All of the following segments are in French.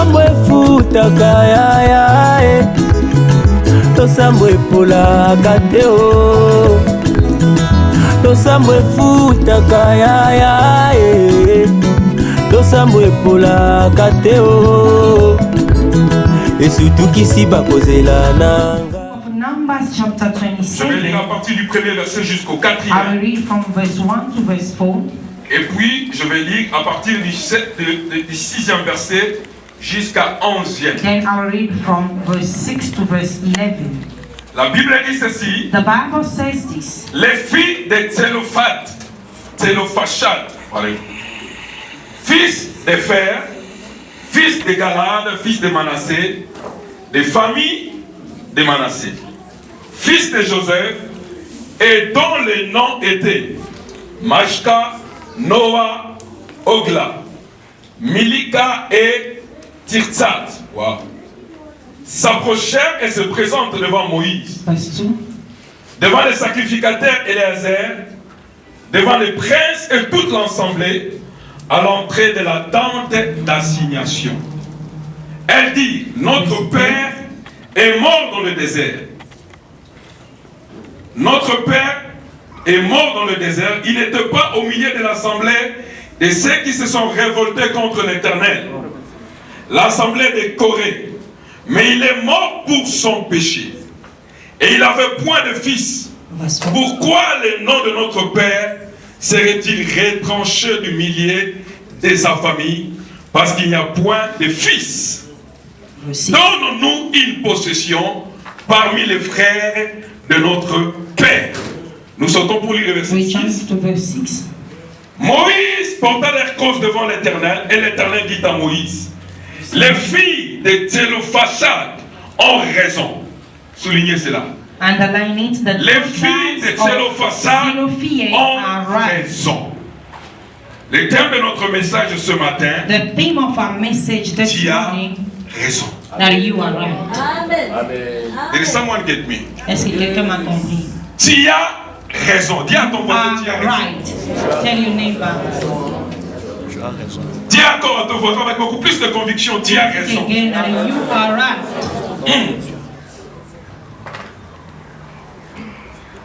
Tosambwe futaka ya ya Tosambwe pula kateo Tosambwe futaka ya ya Tosambwe pula kateo Et surtout qu'ici bakozela nanga. Numbers chapter 27. Je vais lire à partir du premier verset jusqu'au 4e. I will read from verse 1 to verse 4. Et puis je vais lire à partir du 6e verset jusqu'à 11e. Then I will read from verse 6 to verse 11. La Bible dit ceci. The Bible says this. Les filles de Tsélophachad, fils de Fer, fils de Galad, fils de Manassé, des familles de Manassé, fils de Joseph, et dont les noms étaient Mashka, Noah, Ogla, Milika et Tirtzat. Wow. S'approchèrent et se présentent devant Moïse, devant les sacrificateurs Éléazar, devant les princes et toute l'assemblée, à l'entrée de la tente d'assignation. Elle dit, notre père est mort dans le désert. Notre père est mort dans le désert. Il n'était pas au milieu de l'assemblée de ceux qui se sont révoltés contre l'Éternel, l'assemblée de Corée. Mais il est mort pour son péché. Et il n'avait point de fils. Pourquoi le nom de notre père serait-il retranché du milieu de sa famille? Parce qu'il n'y a point de fils. Donne-nous une possession parmi les frères de notre père. Nous sautons pour lire le verset 6. Moïse porta leur cause devant l'Éternel, et l'Éternel dit à Moïse, les filles de Tsélophachad ont raison. Soulignez cela. Les filles de Tsélophachad ont raison. Le thème de notre message ce matin, tu as raison. Did someone get me? Est-ce que quelqu'un m'a compris? Tu as raison. Dis à ton voisin, tu as raison. Right. Tell your neighbor. Dis encore à ton voisin avec beaucoup plus de conviction, tu as raison. You are right.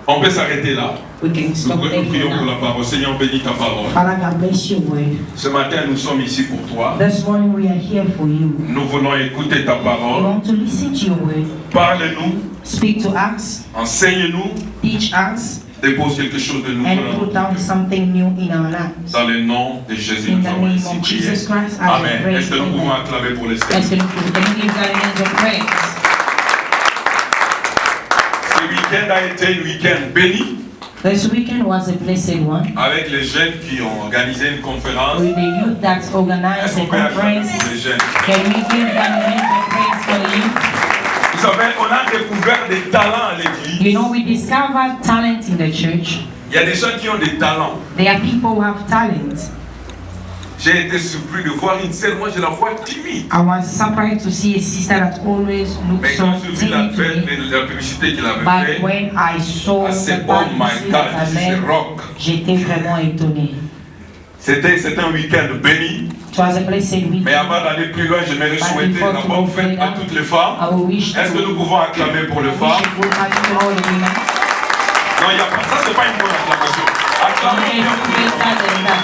On peut s'arrêter là. We can stop Nous prions pour there. la parole. Seigneur, bénis ta parole. Father, God bless your word. Ce matin, nous sommes ici pour toi. This morning we are here for you. Nous voulons écouter ta We parole. want to listen to your word. Parle-nous, Speak to us. enseigne-nous, Teach us. dépose quelque chose de nouveau And put down something new in our lives. dans le nom de Jésus. In Nous the avons name ainsi of prié. Jesus Christ, I Amen. pray. Est-ce que nous pouvons acclamer pour le Seigneur? Est-ce que nous pouvons give God an angel praise? Ce week-end a été un week-end béni This weekend was a blessed one. avec les jeunes qui ont organisé une conférence. With the youth that Est-ce organized qu'on the peut acclamer conference. pour les jeunes? Can we give God an angel praise for you? Vous savez, on a découvert des talents à l'église. You know, we discovered talent in the church. Il y a des gens qui ont des talents. There are people who have talent. J'ai été surpris de voir une sœur, moi je la vois timide. I was surprised to see a sister that always looks Mais so quand j'ai vu timid to me. la publicité qu'il avait But faite, when I saw ah, the c'est oh my publicity God, that I c'est made, rock. j'étais vraiment étonné. C'était un week-end béni. It was a blessed weekend. Mais avant d'aller plus loin, j'aimerais souhaiter la bonne fête à toutes les femmes. I will wish Est-ce que nous pouvons acclamer pour les femmes? Non, il n'y a pas. Ça, c'est pas une bonne acclamation. Acclamez bien.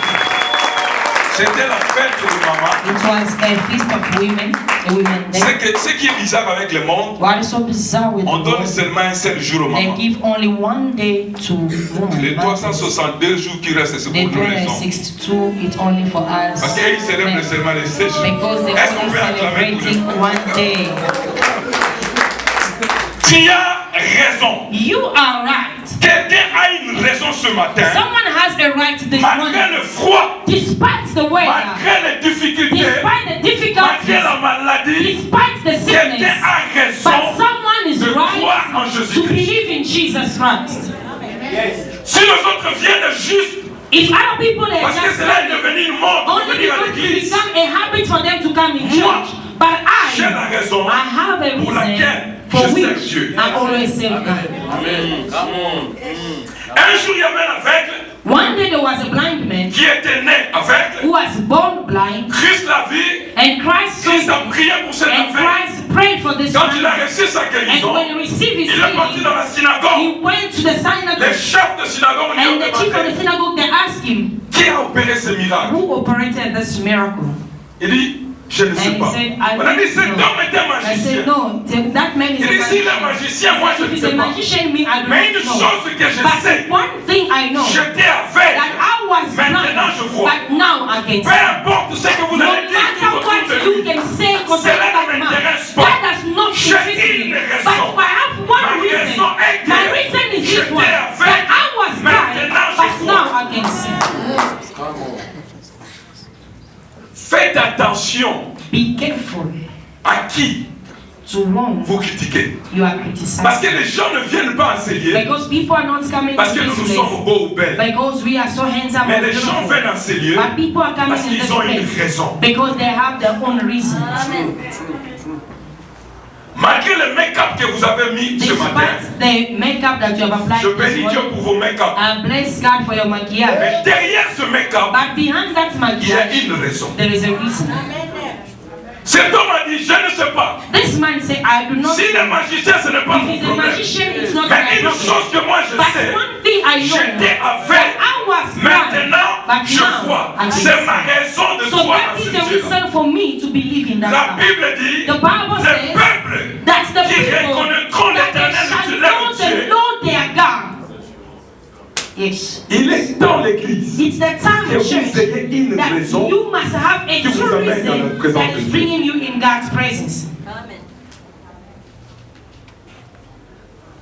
C'était la fête de maman. It was a feast of women, a women day. Ce qui est bizarre avec le monde, What is so bizarre with on the donne world, seulement un seul jour aux they mamans. give only one day to Les women. 362 jours qui restent, c'est The pour nous les hommes. 362, it's only for us. Parce qu'ils célèbrent men. seulement les 7 jours. Because they're Est-ce qu'on only peut acclamer pour les celebrating one day. Tu as raison. You are right. Quelqu'un a une raison ce matin. Someone has a right this Malgré morning. le froid, Despite the weather, malgré les difficultés, despite the malgré difficulties, la maladie, despite the quelqu'un sickness, a but raison someone is de croire en right to Jésus-Christ. believe in Jesus Christ. Si les autres viennent juste If other people are parce que just cela est devenu une mode pour only venir à because it l'église, become a habit for them to come in Moi, church, but j'ai la raison I have a pour reason laquelle for je sers which Dieu. I always serve God. Un jour, il y avait un aveugle One day there was a blind man qui était né aveugle. who was born blind, Christ l'a vu. and Christ Christ saw a prié pour cet and aveugle. Christ prayed for this Quand il a man. reçu sa And guérison, when he received his il est parti healing, dans la synagogue. he went to the Les synagogue, chefs de synagogue lui and ont the chief of the demandé synagogue, they asked him, qui a opéré ce miracle. who operated this miracle? Il dit, je ne sais And he pas. said, On a dit, cet don't know. homme était I magicien. said, no, that man is Il a dit, s'il est magician. magicien, moi je If ne he's a sais pas. magician, me, I Mais une don't know. chose que je But sais, one thing I know, j'étais that aveugle. I was Maintenant je blind, vois. but now I can Peu see. importe ce que vous No allez dire matter tout autour what de you lui, can say concerning cela ne that man, m'intéresse pas. that does not J'ai interest une me. raison. But I have Ma one reason. raison est que My reason is this j'étais one, aveugle. that I was blind, Maintenant je but vois. now I can see. Faites attention Be careful à qui to whom vous critiquez. you are criticizing. Parce que les gens ne viennent pas enseigner Because people are not coming parce to que nous this sommes place. beaux ou belles. Because we are so handsome Mais and les gens beautiful. viennent enseigner But people are coming parce in this qu'ils ont une place raison. because they have their own reasons. Malgré le make-up que vous avez mis ce matin, Despite the makeup that you have applied je this bénis Dieu morning, pour vos make-up. I bless God for your maquillage. Mais derrière ce make-up, But behind that il y a maquillage, une raison. there is a reason. Cet homme a dit, je ne sais pas. This man said, I do not Si know. le magicien, ce n'est pas If mon he's a problème. magician, it's not Mais my une problem. chose que moi je But sais, one thing I know, j'étais that aveugle. I was blind, Maintenant, but je now vois. I can C'est see. ma raison de So croire that en ce is the Dieu. reason for me to believe in that La God. Bible dit, The Bible le says peuple that's the qui people reconnaîtront that they l'Éternel shall de know leur the Dieu. Lord their God. Yes. Il est dans l'église It's the time que of vous church ayez une that raison you must have a qui vous true amène dans la reason présence that de is Dieu. bringing you in God's presence.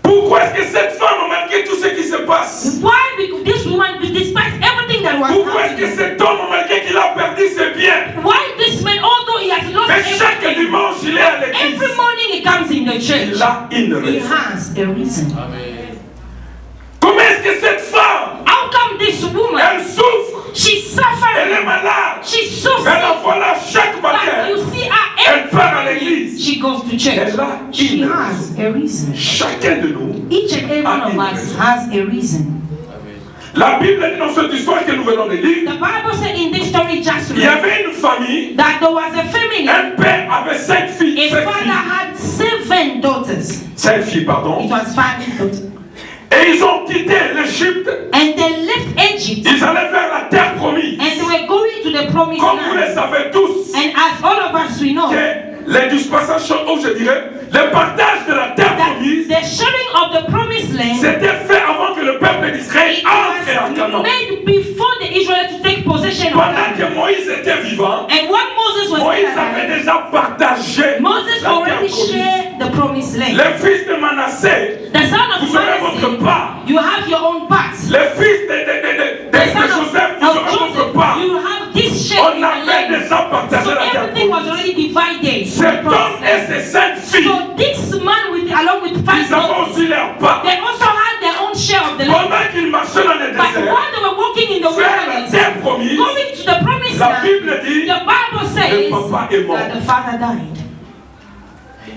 Pourquoi est-ce que cette femme, malgré tout ce qui se passe, Why? Because this woman, despite everything that was pourquoi est-ce que happening, cet homme, malgré qu'il a perdu ses biens, why this man, although he has lost mais chaque everything, dimanche il est à l'église, every morning he comes in the church, il a une he raison. has a reason. Comment est-ce que cette femme, How come this woman, elle souffre, she elle est suffered, malade, she's so mais la sick, voilà chaque but matin, you see her elle part à every l'église. morning, she goes to church. Elle a She une has a reason. Chacun de nous. Each and every one of us has a reason. La Bible dit dans cette histoire que nous venons de lire, The Bible said in this story just il y read avait une famille, that there was a family. un père avait 5 filles, A 5 father filles, had 7 daughters. 5 filles, It pardon, was 5 daughters. et ils ont quitté l'Égypte, And they left Egypt ils allaient vers la terre promise. and they were going to the promised Comme vous le land. savez tous, And as all of us we know, que les dispensations, ou je dirais, le partage de la terre that promise, the sharing of the promised land c'était fait avant que le peuple d'Israël it entre à was Canaan. made before the Israelites to take possession of Pendant land. que Moïse était vivant, And when Moses was Moïse still avait alive, déjà partagé Moses la terre already promise. shared the promised land. Les fils de Manassé, The son of vous aurez votre Manasseh, part. you have your own parts. Les fils de The son Joseph, vous of aurez votre Joseph, part. you have this share On in the avait land. déjà partagé So la terre everything was promise. already divided. Cet homme et ses 5 filles, So this man along with 5 ils avaient daughters, aussi leur part. they also had their own share of the land. Pendant qu'ils marchaient dans le But désert, while they were walking in the vers la wilderness, terre promise, going to the promised la land, Bible dit, the Bible says le papa est mort. that the father died.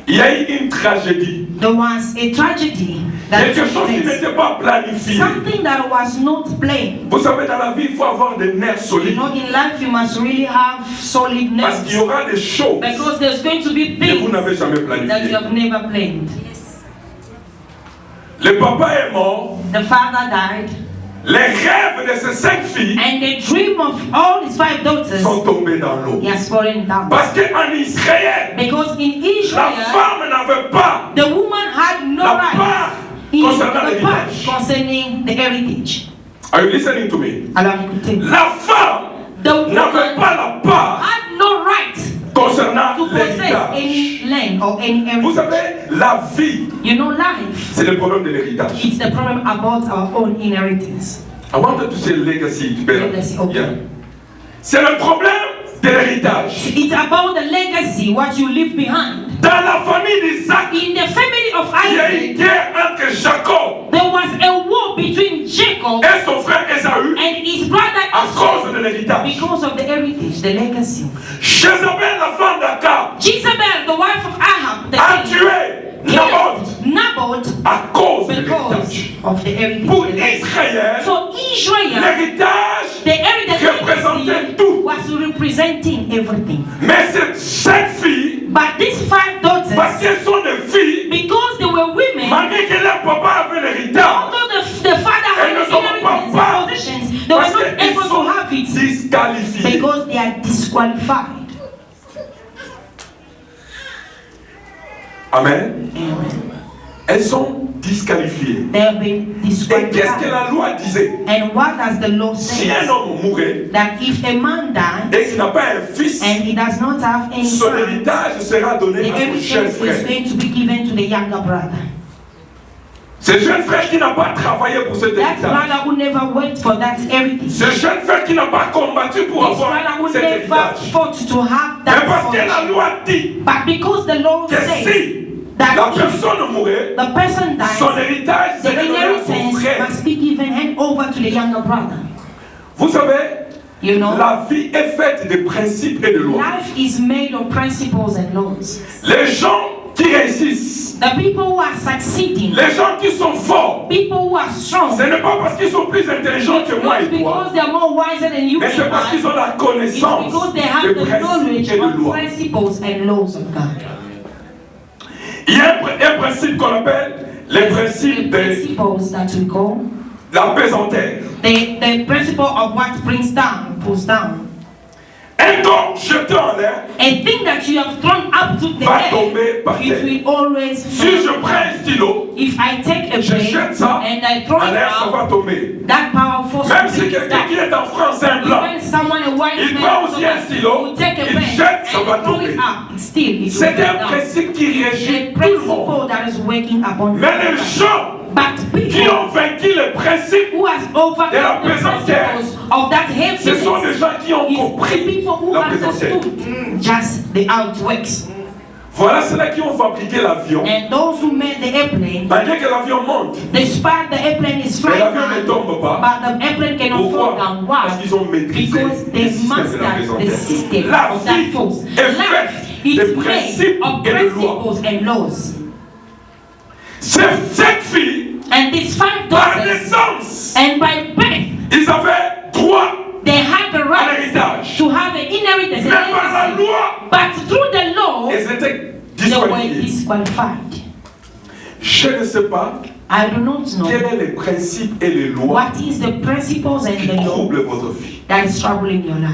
Il y a eu une tragédie. There was a tragedy that Quelque took chose qui place. n'était pas planifié. Something that was not planned. Vous savez, dans la vie, il faut avoir des nerfs You solides. know, in life you must really have solid Parce qu'il y nerves. aura des choses Because there's going to be que vous things n'avez jamais that you planifiées. have never planned. Le papa est mort. The father died, Les rêves de ces 5 filles and the dream of all his 5 daughters, sont tombés dans l'eau. he has fallen down. Parce qu'en Israël, Because in la Israel, femme n'avait pas the woman had no la right part in concernant the part l'héritage. concerning the heritage. Are you listening to me? Alors écoutez, La femme the n'avait woman pas la part had no right concernant to possess l'héritage. any land or any Vous heritage. savez, la vie, You know, life, c'est le problème de l'héritage. it's the problem about our own inheritance. I wanted to say legacy. Legacy, okay. Yeah. C'est le problème de l'héritage. It's about the legacy, what you leave behind. Dans la famille d'Isaac, In the family of il y a eu une Isaac, guerre entre Jacob there was a war between Jacob et son frère Ésaü and his brother à cause de Esau l'héritage. because of the heritage, the legacy. Jézabel, la femme d'Akab, Jezebel, the wife of Ahab, the a king, tué Naboth killed Naboth à cause de because l'héritage. of the heritage. Pour the legacy. Israël, So Israel, l'héritage the heritage représentait tout. was representing everything. Mais ces 7 filles, But these 5 parce daughters, qu'elles sont des filles, because they were women, malgré que leur papa avait l'héritage, although the father had elles ne sont inheritance pas and possessions, they were parce not qu'elles able to sont have it disqualifiées. because they are disqualified. Amen. Amen. Elles sont disqualifiées. They have been Et qu'est-ce que disqualified. la loi disait? And what does the law Si say? un homme mourait That if a man dies et qu'il n'a pas un fils, and he does not have any son son, héritage sera the donné à son jeune inheritance is frère. going to be given to the younger brother. Ce jeune frère qui n'a pas travaillé pour cet That héritage. brother who never worked for that heritage. Ce jeune frère qui n'a pas combattu pour This brother avoir who cet never héritage. fought to have Mais that parce que la portion. loi dit But because the law que says si that la if personne mourait, the person son dies, héritage the serait donné à son inheritance frère. must be given hand over to the younger brother. Vous savez, You know, la vie est faite de principes et de lois. life is made of principles and laws. Les gens qui réussissent, The people who are succeeding, les gens qui sont forts, people who are strong, ce n'est pas parce qu'ils sont plus intelligents it's que moi not et toi, because they are more wiser than you mais c'est parce qu'ils are. ont la It's connaissance because they des have the principes knowledge et de of lois. principles and laws of God. Il y a un principe qu'on appelle les principes The de principles that we call la pesanteur. the principle of what brings down, pulls down. Un corps jeté en l'air, A thing that you have thrown up to the Va air, tomber par it terre. will always si je fall. prends un stylo, If I take a je blade jette ça and I throw en it l'air, ça va out, tomber. that power force Même will si take it quelqu'un qui down. est en France, un blanc, When someone, a white il man, prend also aussi un stylo, will take a il pen jette, ça va and throw tomber. it up, still it will C'est fall un down. principe qui régit A tout le monde. principle that is working upon Mais les everybody. gens But qui people ont vaincu les principes, who has de la overcome the pesanteur, principles of that ce sont des heaviness gens qui ont is the compris people who la pesanteur. understood just the how it works. Voilà ceux-là qui ont fabriqué l'avion. And those who made the airplane, Malgré que l'avion monte, despite the airplane is mais flying l'avion ne high, tombe pas. but the airplane cannot fall Pourquoi? down. Parce Why? qu'ils ont maîtrisé Because le they système de la mastered the pesanteur. system La of that vie force. est faite Life de is made principes of et de lois. principles and laws. Cette fille, And these 5 par daughters, naissance, and by birth, ils avaient droit they had the à right l'héritage. to have an inheritance. Mais par la And loi, but through the law, elles étaient they were disqualifiées. disqualified. Je ne sais pas I do not know quels sont les principes et les lois what is the principles and qui the law troublent votre vie. that is troubling your life.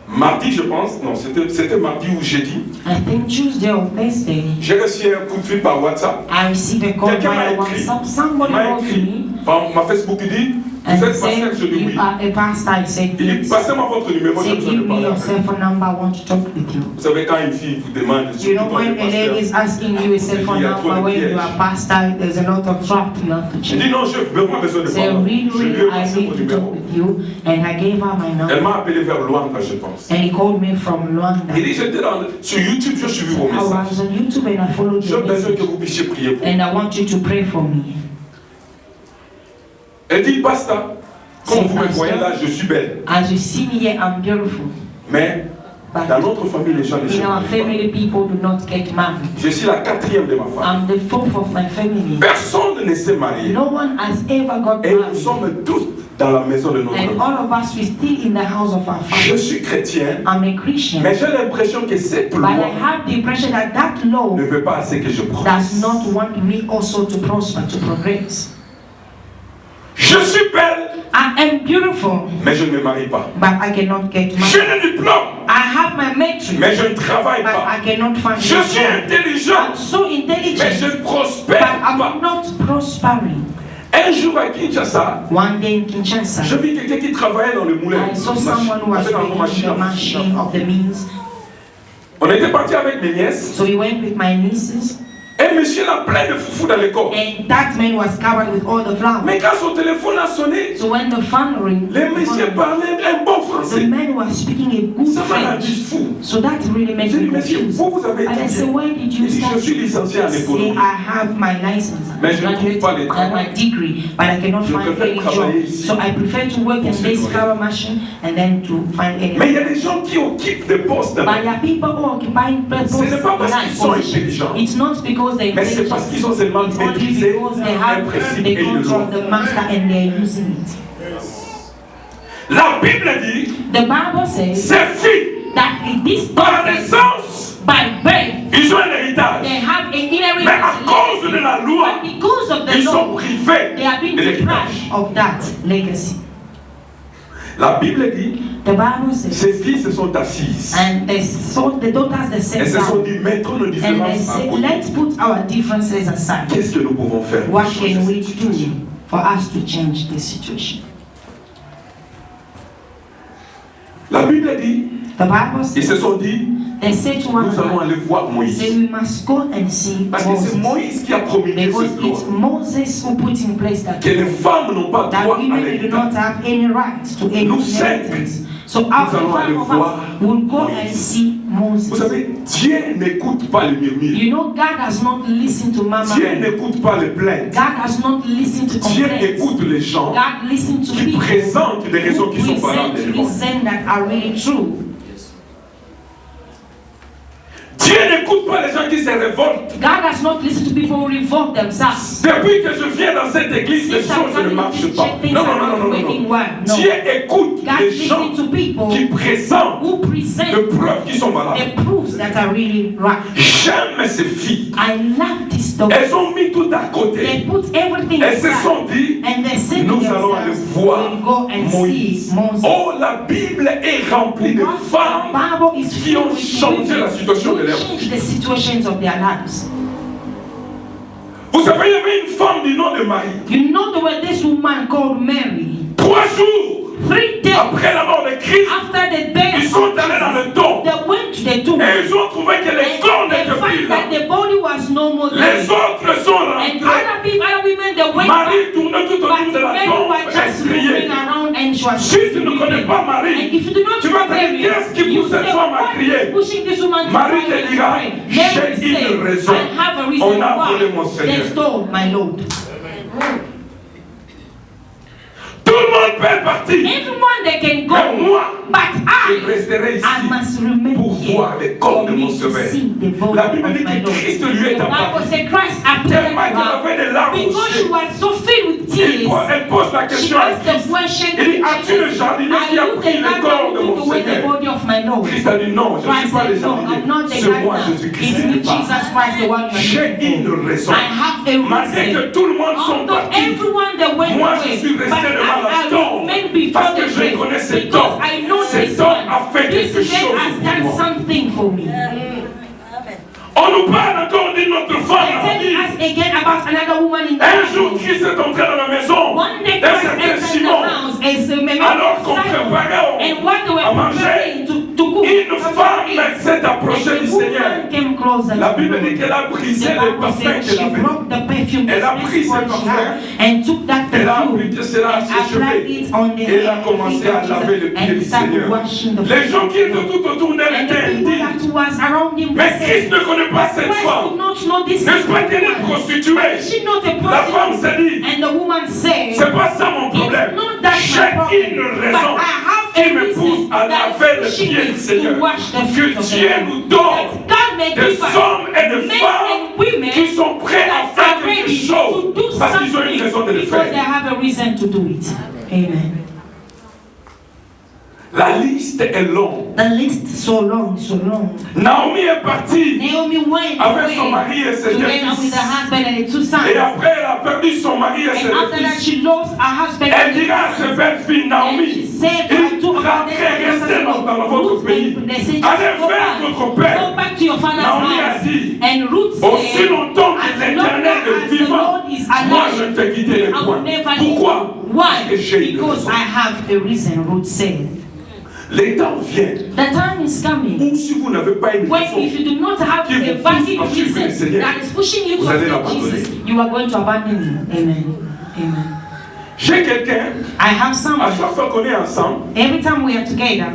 Mardi, je pense, non, c'était mardi ou jeudi, I think Tuesday or Thursday, j'ai reçu un coup de fil par WhatsApp. I received a call Quelqu'un m'a via écrit. WhatsApp. Somebody M'a wrote to écrit me par ma Facebook, il dit, vous and êtes pasteur, said, je dis oui. you are a pastor. I said, Il dit, yes. passez-moi votre numéro, j'ai Say, besoin give de me parler your avec vous. cell phone number. I want to talk with you. Vous savez, quand une fille vous demande, You surtout know, quand when tu a es lady is pasteur, asking you a cell phone Il y a trop number de when you pièges. are pastor, there's a lot of trap you have to j'ai dit check. non, je n'ai pas besoin de Say, parler. really, Je lui ai really, I passé mon need to talk numéro. with you. And I gave her my Elle number. m'a appelé vers Luanda, je pense. And he called me from Luanda. Il dit, j'étais sur YouTube, j'ai suivi vos I messages. was on YouTube and I followed J'ai your besoin message. que vous puissiez prier pour moi. And I want you to pray for me. Elle dit, Pasteur, comme C'est vous me pasteur. voyez là, je suis belle. As you see me here, I'm beautiful. Mais But dans notre famille, les gens ne se in our marient pas. family, people do not get married. Je suis la 4e de ma femme. I'm the fourth of my family. Personne ne s'est marié. No one has ever got Et nous married. sommes tous dans la maison de notre And Dieu. all of us, we still in the house of our Je father. suis chrétien, I'm a Christian. mais j'ai l'impression que cette But loi I have the impression that that law ne veut pas assez que je does progresse. not want me also to prosper, to progress. Je suis belle, I am beautiful, mais je ne me marie pas. but I cannot get J'ai married. le diplôme, I have my matrix, mais je ne travaille but pas. I cannot find Je a suis job. intelligent, I'm so mais je intelligent, ne prospère but I'm pas. not prospering. Un jour à Kinshasa, One day in Kinshasa, je vis quelqu'un qui travaillait dans le moulin. I saw someone who was Avec working une machine the à machine of the mills. On était parti avec mes nièces. So we went with my nieces, Et monsieur l'a plein de foufou dans le corps. and that man was covered with all the flowers. Mais quand son téléphone a sonné, So when the phone rang, les messieurs parlaient un bon the français. man was speaking a good Ça m'a rendu French. fou. So that really made J'ai dit, me monsieur, confused. vous avez And I étudié. said, where did Il you dit, je start? suis licencié en Say, économie. I have my license. Mais je ne trouve Graduate, pas le I have travail. my degree, but I cannot Je find préfère any job. travailler ici. So I prefer to work in Pour this sécuriser. flower machine and then to find any. Mais il y a des gens qui occupent des postes. But there are people who are occupying Ce n'est pas parce qu'ils sont intelligents. It's not because because they Mais c'est parce qu'ils ont seulement it's only maîtrisé because they un have principe the et ils le control font. of the master and they're using it. La Bible dit, The Bible says ces filles, that this par daughters, naissance, by birth, ils ont un héritage. they have an Mais à inheritance. cause de la loi, But because of the ils sont law, privés they have been de l'héritage. deprived of that legacy. La Bible dit, The Bible says, ces filles se sont assises. and they saw the daughters they Elles sat se sont down, dit, mettons nos and they différences à said, côté. let's put our differences aside. Qu'est-ce que nous pouvons faire pour What changer can cette we situation? do for us to change the situation? La Bible dit, The Bible ils se says, sont dit, they said to one nous allons another, aller voir say Moïse. we must go and see Parce que c'est Moses. Moïse qui a promulgué Because cette loi. it's Moses who put in place that Que les femmes n'ont pas that droit à women do l'héritage. not have any rights to any Nous cinq, inheritance. So nous after allons aller 5 of voir us will go and Moïse. see Moses. Vous savez, Dieu n'écoute pas les murmures. You know, God does not listen to mama. Dieu n'écoute pas les plaintes. God does not listen to Dieu complaints. écoute les gens God listens to qui people présentent des raisons qui sont who valables. present devant. reasons that are really true. Dieu n'écoute pas les gens qui se révoltent. God does not listen to people who revolt themselves. Depuis que je viens dans cette église, les Since choses ne I'm marchent coming to pas. check things Non, non, are non, not non, non, working non. well. No. Dieu écoute God les gens listens to people qui présentent who present de preuves qui sont valables. the proofs that are really right. J'aime ces filles. I love this dog. Elles ont mis tout à They côté. put everything Elles se aside sont dit, and they said to nous allons aller themselves, voir we'll go and Moïse. see Moses. Oh, la Bible est remplie de Because femmes the Bible is qui ont filled with changé women la situation de who leur change vie. the situations of their lives. Vous savez, il y avait une femme du nom de Marie. You know there was this woman called Mary. 3 jours 3 days après la mort de Christ, after the death ils of sont allés dans Jesus, le tombe. they went to the tomb. Et ils ont trouvé que les corps And they n'étaient plus found là. that the body was no more there. Les autres sont And rentrés. other people, other women, they went Marie back. tournait tout autour But de la Mary tombe. was just Elle moving criait. around and she was Si tu ne connais pas And Marie, if you do not tu vas know te dire Mary, qu'est-ce qui you pousse say, cette femme à what crier? is pushing this woman to Marie cry te and dira, pray? Mary j'ai will une say, raison. I have a reason On a volé why mon Seigneur. they stole my Lord. Tout le monde peut partir. Everyone they can go, Mais moi, but je resterai I ici must remain pour here voir les corps de for mon me to sauveur. see the body La Bible of dit my que Lord. Christ lui The est Bible apparu. says Christ appeared Tellement to qu'elle her avait des larmes aux because she yeux. was so filled with tears. Elle pose la She question à asked the Christ. question Il dit, as-tu le jardinier are qui a you pris the le corps de gardener who mon took away the Seigneur? body of my Lord? Christ a dit non, je ne suis Christ pas le said, no, I'm not jardinier. the C'est moi, gardener. Jésus-Christ, It's qui me, te parle. Jesus Christ, the one you're J'ai looking une for. raison. I have a Malgré que reason. tout le monde sont Although partis, everyone they went moi away, je suis but resté devant la I tombe remain before parce que the je grave connais cet because homme. I know Cet this homme man. a fait This quelque man chose has pour done moi. something for me. On nous parle encore d'une autre femme. They're telling us again about another woman in the Un jour, Bible. Christ est entré dans la maison One day d'un Christ certain entered the Simon. house as a man Alors qu'on Simon. préparait And what they à were manger, preparing to cook. une femme s'est approchée And du the Seigneur. woman came closer La to Bible the dit Lord. qu'elle a brisé The le Bible parfum said qu'elle she avait. broke the perfume, Elle a the pris ce best one she parfum had, and took that Elle a perfume appliqué cela à and ses cheveux. applied it on the Et elle a head commencé à laver le pied and du started Seigneur. washing the Les feet gens of qui the étaient Lord. tout autour d'elle And the étaient people indignes. that was around him Mais said, Christ ne connaît pas cette Christ femme. did not know this N'est-ce pas qu'elle est woman. prostituée? Is she not a La femme prostitute? s'est dit, And the woman said, c'est pas ça mon problème. it's not that my J'ai problem, une but raison I have qui a me reason pousse à that laver le she pied du needs Seigneur. to wash the feet Que of the Dieu Lord. nous donne That God may des give us hommes et des men femmes and women qui sont prêts à that faire are quelque ready chose to do parce qu'ils ont une raison de le something because they faire. have a reason to do it. Amen. La liste est longue. The list so long. Naomi est partie Naomi went avec son away mari et ses deux together with fils. her husband and the two sons. Et après, elle a perdu son mari et ses And deux after that, fils. she lost her husband Elle and the dira à two ses sons. belles filles, And she Naomi, said to her two rentrez, restez dans votre pays. Allez faire votre Go père. back to your father's Naomi a house. dit, And Ruth aussi said, longtemps que as long l'Éternel est as the vivant, Lord is moi je alive, ne te quitterai I will point. never leave Pourquoi? you. Why? Parce que j'ai une Because raison. I have a reason, Ruth said. Les temps viennent The time is coming où si vous n'avez pas une when raison, if you do not have qui a vous valid pousse à suivre le reason Seigneur, that is pushing you vous to allez accept l'abandonner. Jesus, you are going to abandon him. Amen. Amen. j'ai quelqu'un, I have à someone, chaque fois qu'on est ensemble, every time we are together,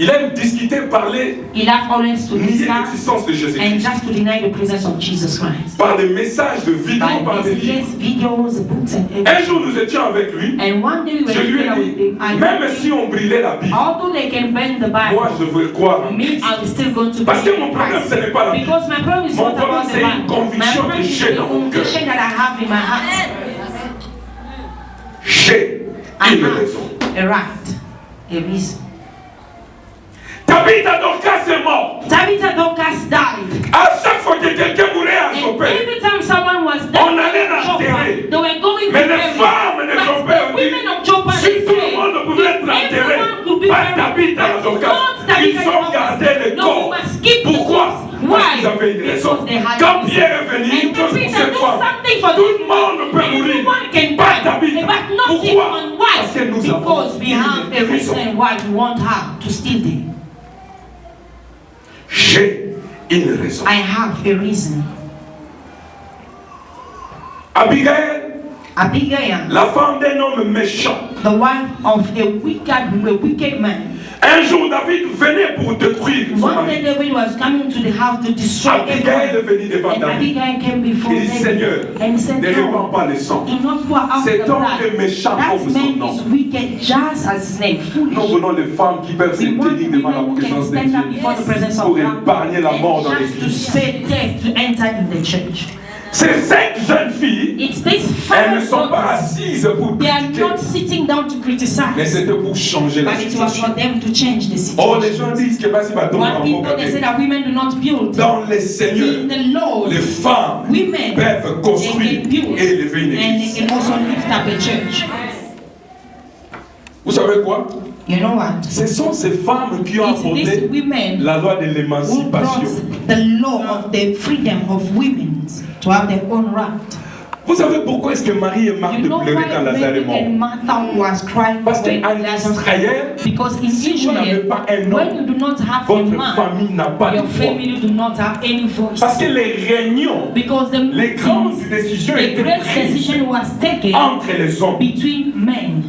Il aime discuter, parler, He loved always to nier discuss l'existence de and Jésus-Christ. just to deny the presence of Jesus Christ. Par des messages de vidéos, By par des livres. messages, videos, books, and Un everything. jour, nous étions avec lui. And one day we were Je lui ai together dit, with him. même si on brûlait la Bible, Although they can burn the Bible, moi je veux croire en me, Christ. I'm still going to Parce que believe mon in problème, Christ. ce n'est pas la Bible. Because my problem is Mon not problème, about the c'est une Bible. My conviction problem que is j'ai the dans mon cœur. conviction that I have in my heart. J'ai I une have raison. a right, a reason. Tabitha Dorcas est mort. Tabitha Dorcas died. À chaque fois que quelqu'un mourait à And Jopé, every time someone was On dead, allait l'enterrer. they were going mais to les bury. femmes de But Jopé the ont dit, women of Joppa, si they tout le said, monde pouvait être enterré everyone could be par buried, Tabitha but Dorcas, not Tabitha ils ont Dorcas. gardé le No, corps. we must keep the Pourquoi? corpse. Parce Why? qu'ils avaient une raison. Because they had Quand a reason. Pierre est venu, And il pose pour Peter cette did femme. something for Tout this le monde peut mourir. Everyone can Pas die, Tabitha. but not this Pourquoi? one. Why? Parce que nous avons Because we have a une raison. reason why we want her to still there. J'ai une raison. I have a reason. Abigail, Abigail, la femme d'un homme méchant. the wife of a wicked man. Un jour, David venait pour détruire son One day mari. David was coming to the house to destroy Abigail est everyone. venue devant And David. Abigail came before Il dit, Seigneur, David and said, ne répands no, pas le sang. do not pour out Cet the homme blood. est méchant That comme son man nom. is wicked just as his name, Nous foolish. venons les femmes qui peuvent se We want tenir devant la women who can présence de stand up Dieu before the presence of pour God épargner la mort dans and just to l'église. spare death to enter in the church. Ces 5 jeunes filles, It's these elles ne five sont pas daughters. assises pour They are critiquer, not sitting down to mais criticize, c'était pour changer la but it was situation. for them to change the Oh, les gens situation. disent que vas-y, va donc One people they say that women do not build. dans les seigneurs, In the Lord, les femmes women peuvent construire they can build et élever une and église. they can also lift up a church. Vous savez quoi? You know what? Ce sont ces femmes qui ont It's these apporté women la loi de who l'émancipation. brought the law of the freedom of women to have their own right. Vous savez pourquoi est-ce que Marie et Marthe You know pleuraient quand why Lazare est Mary mort? and Martha was crying Parce when qu'en Lazarus Israël, died? Because in si vous n'avez Israel, pas un when homme, you do not have a votre man, famille n'a pas de your voix. family do not have any voice. Parce que les réunions, Because the les grandes meetings, décisions the étaient great prises decision was taken entre les hommes. between men.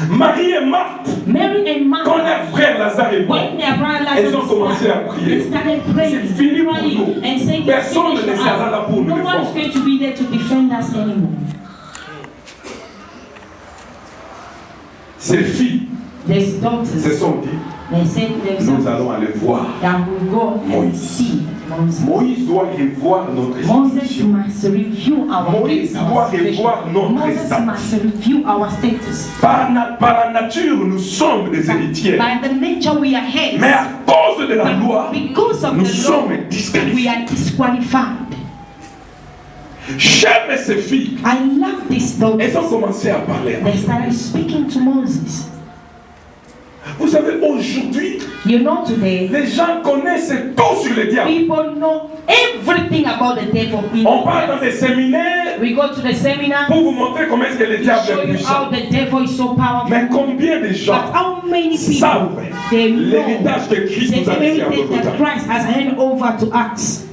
Marie et Marthe, Mary and quand Martha, leur frère Lazare est mort, when their brother elles ont Lazarus commencé à died, prier. they started praying, C'est fini pour crying, nous. and saying, Personne "It's ne finished sera for là us. pour nous No one is défendre. going to be there to defend us anymore." Ces filles These se daughters, sont dit, they said to nous themselves, allons aller voir. that will go and Moïse. see Moses. Moïse doit revoir notre Moses situation. must review our Moïse case, our doit situation. revoir notre Moses status. must review our status. Par la nature, nous sommes des héritiers. By the nature we are heads. Mais à cause de la loi, But because of nous the law, sommes disqualifiés. we are disqualified. J'aime ces filles. I love these Elles ont daughters. commencé à parler. They started speaking to Moses. Vous savez, aujourd'hui, You know, today, les gens connaissent tout sur le diable. people know everything about the devil. On part dans des séminaires We go to the seminar pour vous montrer comment est-ce que le to diable show est you puissant. how the devil is so powerful. Mais combien de gens But how many savent people they know l'héritage que Christ nous a the laissé à heritage that Golgotha? Christ has handed over to us?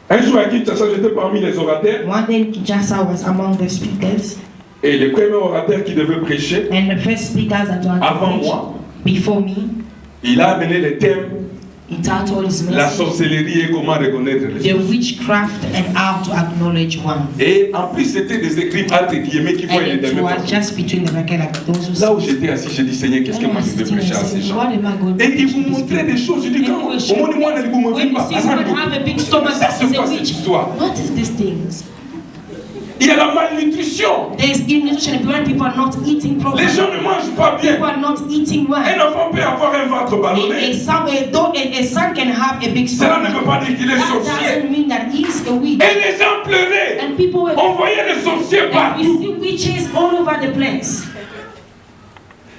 Un jour à Kinshasa, j'étais parmi les orateurs One day Kinshasa was among the speakers, et le premier orateur qui devait prêcher, and the first speakers that were avant moi, before me, il a amené le thème he titled his La message, sorcellerie et comment reconnaître les The choses. Witchcraft and How to Acknowledge One. Et en plus, c'était des écrits entre guillemets qui And voyaient les it mêmes was partout. just between the bracket like those who Là où j'étais assis, j'ai dit Seigneur, qu'est-ce que moi je vais prêcher à ces gens? What am I going to Et ils teach vous these montraient des people? choses. Je dis, And quand he was au moins, moi, vous me when faites you pas. see someone have a big stomach, Ça, that c'est is a quoi cette witch. histoire? What is these things? Il y a la malnutrition. There's illustration when people are not eating properly. Les gens ne mangent pas People bien. are not eating well. Un enfant peut avoir un ventre ballonné. A son can have a big Cela stomach. ne veut pas dire qu'il est That sorcier. doesn't mean that he's a witch. Et les gens pleuraient. And people were, On voyait les sorciers and we partout. see witches all over the place.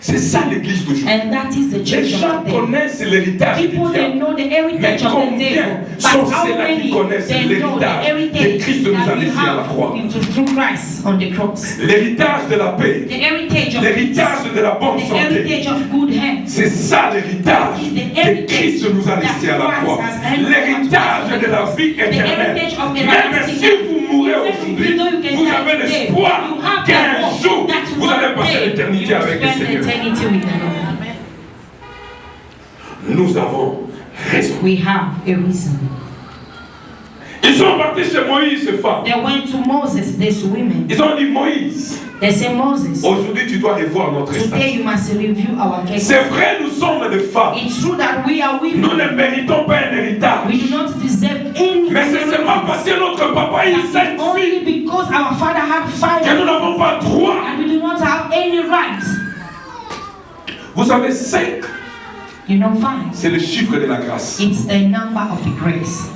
C'est ça l'église d'aujourd'hui. And that is the Les church gens of the day. connaissent l'héritage du People, they diable. know the Mais heritage of the combien devil. sont But how ceux-là qui many connaissent they know the l'héritage que heritage Christ nous a that we laissé à la croix? have through Christ on the cross? L'héritage de la paix. The heritage of L'héritage de la bonne the santé. heritage of good health. C'est ça l'héritage que Christ nous a laissé à la croix. L'héritage de la vie éternelle. Même si vous mourrez aujourd'hui, vous avez l'espoir qu'un jour, vous allez passer l'éternité avec le Seigneur. Nous avons raison. We have a reason. Ils sont partis chez Moïse, ces femmes. They went to Moses, these women. Ils ont dit, Moïse, They say, Moses, aujourd'hui tu dois revoir notre today statut. you must review our case. C'est vrai, nous sommes des femmes. It's true that we are women. Nous ne méritons pas un héritage. We do not deserve any. Mais c'est seulement parce que notre papa a eu 5 filles only because our father had 5 que nous n'avons pas droit. and we do not have any rights. Vous savez, 5, You know, 5. c'est le chiffre de la grâce. It's the number of the grace.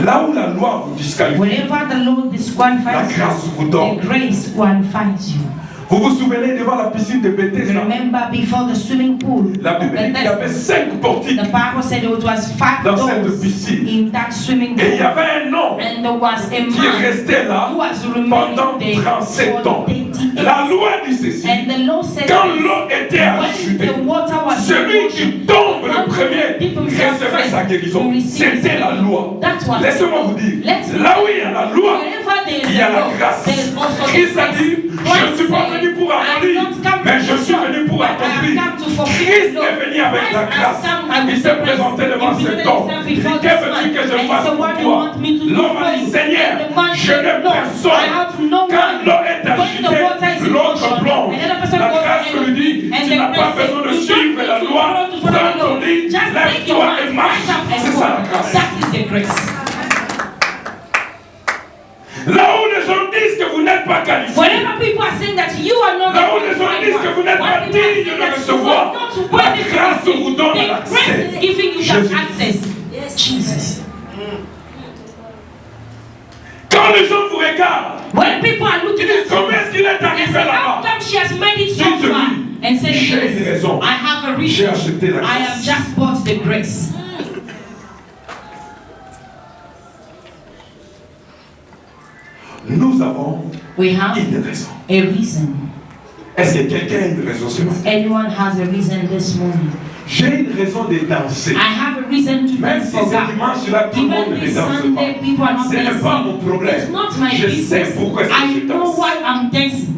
Là où la loi vous disqualifie, Wherever the Lord disqualifies la grâce vous donne. the grace qualifies you. Vous vous souvenez devant la piscine de Bethesda, Remember before the swimming pool, la Bible dit qu'il y avait 5 portiques the Bible said it was 5 dans cette doors piscine. in that swimming Et il y pool. avait un homme And there was a qui man restait là who was pendant remaining there 37 for ans. 38 La loi dit ceci, And the Lord said, quand l'eau était when ajoutée, the water was celui qui tombe le premier recevait sa guérison. receive C'était la loi. That was Laissez-moi vous dire, Let's là où il y a la loi, wherever there is il y a a la law, grâce. there is also Christ a grace. dit, je ne suis pas venu pour abolir, mais je suis venu pour accomplir. Christ est venu avec la grâce. Il s'est présenté devant cet homme. Il dit, que veux-tu que je fasse pour toi? L'homme a dit, Seigneur, je n'ai personne. Quand l'eau est agitée, l'autre plonge. La grâce lui dit, tu n'as pas besoin de suivre la loi. Prends ton lit, lève-toi et marche. C'est ça la grâce. That is the grace. Là où les gens disent que vous n'êtes pas qualifié, Whenever people are saying that you are not là où les gens disent que vous n'êtes pas digne de recevoir, la grâce vous donne the l'accès. grace is giving you Jésus. that access. Jesus. Quand les gens vous regardent, When people are ils looking disent at you, comment est-ce qu'il est they arrivé say, how là-bas? come she has made it so Dites-lui, far? And say, j'ai une yes, raison. I have a J'ai reason. acheté la I have grâce. just bought the grace. Nous avons We have une raison. a reason. Est-ce que quelqu'un a une raison ce matin? Anyone has a reason this morning. J'ai une raison de danser. I have a reason to Même dance si for ce God. dimanche-là, tout le monde Even ne this danse Sunday, pas. people are not Ce n'est pas dancing. mon problème. It's not my Je sais business. pourquoi est-ce que I je know danse. why I'm dancing.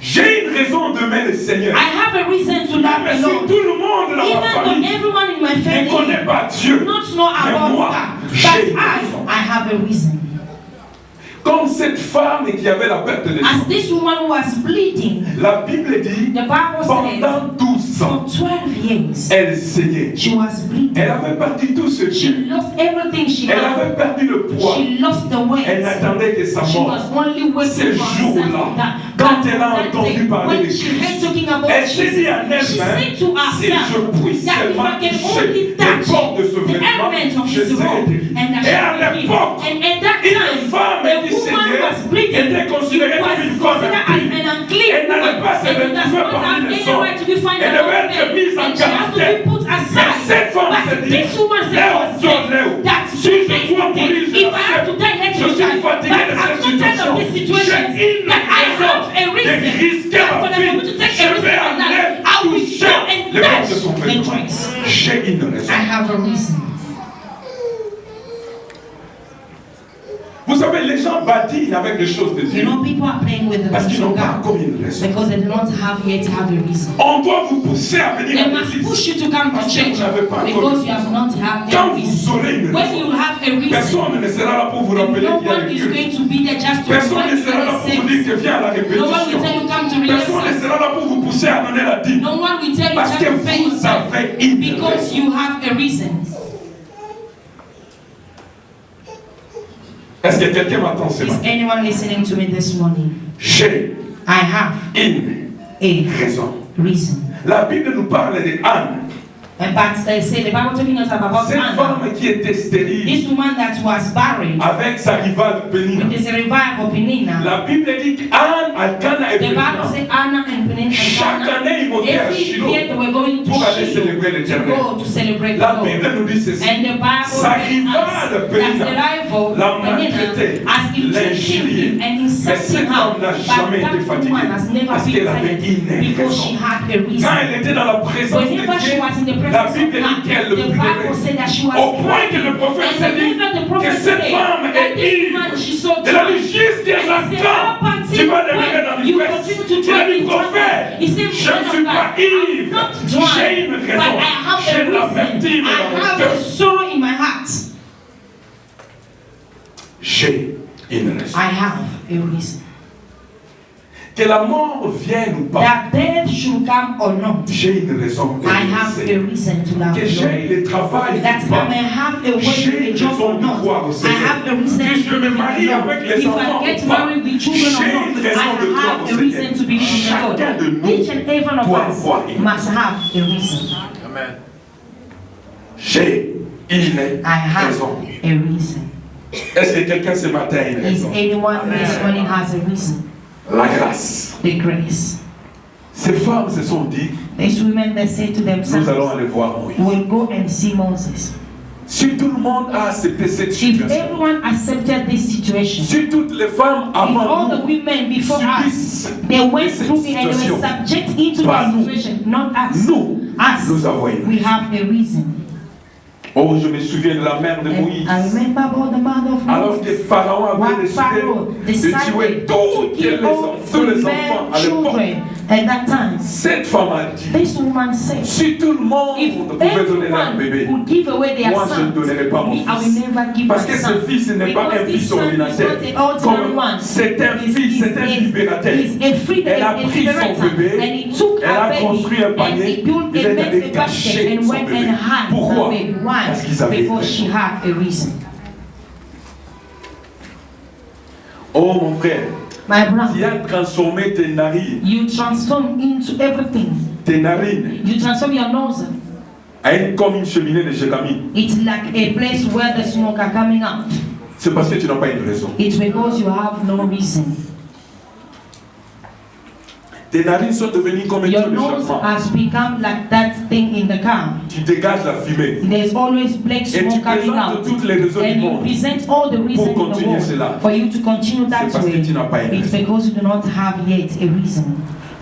J'ai une raison d'aimer le Seigneur. I have a reason to love Même the si Lord. tout le monde dans ma Even though famille everyone in my ne family connaît pas Dieu, does not know mais about moi, God, j'ai but une raison. I have a reason. Comme cette femme qui avait la perte de sang. As this woman was bleeding, La Bible dit, the Bible says, pendant 12 ans, for 12 years, elle saignait. she was bleeding. Elle avait perdu tout ce She bien. lost everything she Elle had. avait perdu le poids. She lost the weight. Elle n'attendait que sa She mort. was only Ce waiting for herself jour-là, that quand elle a that entendu day, parler de when she heard Christ, talking about elle s'est dit à Jesus, she elle-même, said to si herself je puis that if seulement I can toucher only les touch bords de ce the vêtement, element of je his serai robe, guéri. and I Et à shall be healed. l'époque, And at that une time, femme the qui woman saignait was bleeding. était considérée was comme une femme considered as impure. an unclean Elle n'allait pas se woman, and retrouver does not parmi have les any hommes. right to be found Elle among devait être men, mise en and she has to quarantaine. be put Mais aside. cette femme s'est But dit, this woman said Léo, to herself that si je dois mourir, je if I have to die, let je me suis die. But fatigué de I'm cette so tired of this situation J'ai une that I raison have a de reason risquer that ma for vie. me to take Je a risk vais in my life. aller I will toucher go and le bord de touch son the vêtement. dress. J'ai une raison. I have a reason. Vous savez, les gens badinent avec des choses de You Dieu know, people are playing with the parce qu'ils things n'ont of pas God encore une raison. because they do not have yet have a reason. On doit vous pousser à venir They à must l'église. push you to come to Parce que church vous n'avez pas encore because une you have not have Quand a vous reason. aurez une When raison, you have a reason, personne ne sera là pour vous rappeler no qu'il y a one le is culte. going to be there just to Personne ne remind you sera là of pour vous the dire sins. que viens à la No one will répétition. tell you come to Personne ne rehearsal. sera là pour vous pousser à donner la dîme. No one will tell you Parce just que to pay vous yourself avez une because raison. you have a reason. Est-ce que quelqu'un m'attend ce Is matin? anyone listening to me this morning? J'ai I have une a raison. reason. La Bible nous parle de Anne. But they say the Bible talking us about Cette Anna, femme qui était stérile this woman that was barren avec sa rivale Pénina. with this revival Penina. La Bible dit qu'Anne, Alcana et The Bible Pénina, says Anna and Penina chaque and année ils montaient à every Shiloh year they were going to pour aller Shiloh célébrer to l'Éternel. go to celebrate La the Lord. Bible nous dit ceci. And the Bible Sa tells rivale us that Pénina the rival l'a Penina maltraité, has been l'a treating injurié. him and Mais cette insulting femme n'a her. jamais But été that fatiguée woman has never parce been qu'elle avait tired une because she raison. had a Quand reason. elle était dans la présence de Whenever she Dieu, was in the la presence Bible of dit God, qu'elle the Bible pleurait. said that she was Au point que le praying. prophète And s'est dit even the que prophet cette said femme that est this woman, ivre. she's so Elle a dit drunk. jusqu'à And he said, l'instant, up until tu vas demeurer dans when you l'ivresse. continue to Il a drink dit in prophète, drunkenness. He said, je ne man suis of pas God, I'm ivre. not J'ai drunk, une but raison. I have a reason. Que la mort vienne ou pas, That death should come or not, j'ai une raison. I have a reason to love Que the j'ai Lord. le travail That ou pas, I may have a j'ai way, a job raison or de not, croire au I Seigneur. have a reason Que to je me believe in marie the Lord. avec les If enfants I get ou pas, married with children j'ai or une not, raison de I croire have au a Seigneur. reason to believe in the Chacun de Lord. nous Each and every one of doit us avoir une. must have a reason. J'ai une I have raison. a reason. Est-ce que quelqu'un ce matin a une Is raison? anyone this morning has a reason? La grâce. The grace. Ces femmes se sont dit, These women that say to nous allons themselves, aller voir Moïse. we'll go and see Moses. Si tout le monde a accepté cette If situation, everyone accepted this situation, si toutes les femmes if all avant the nous women before us, subissent they went cette through it and they situation, were subject into Pas the nous. situation, not us. nous Us, avons une we raison. have a reason. Oh, je me souviens de la mère de And Moïse. I remember about the mother of Alors que Moses. Pharaon avait When décidé Pharaoh de tuer decided to tous kill all tous les the enfants men, à l'époque, children at that time, cette femme a dit, this woman said, si tout le monde if pouvait donner leur everyone bébé, would give away their moi je ne sons, donnerai pas mon me, I will fils. never give Parce my que son. ce fils n'est pas un Because this fils son is ordinateur. not an ordinary one. C'est un fils, c'est un libérateur. He's a freedom, Elle a a pris son liberator. bébé, And he took elle a a baby construit un and panier, he built il a est allé basket cacher and son went bébé. and hid Pourquoi? the baby. Why? Parce qu'ils avaient une Because she raison. had a reason. Oh mon frère, My tu brother, as transformé tes narines, you transform into everything. tes narines, You transform your nose. comme une cheminée de Jécamine. It's like a place where the smoke are coming out. C'est parce que tu n'as pas une raison. It's because you have no reason. Tes narines sont devenues comme un Your tuyau de nose chauffement. has become like that thing in the car. Tu dégages la fumée. There's always black Et tu smoke coming présentes out. toutes les raisons du And you monde. present all the reasons in the continuer cela. world for you to continue that C'est parce que way. tu n'as pas une It's raison. because you do not have yet a reason.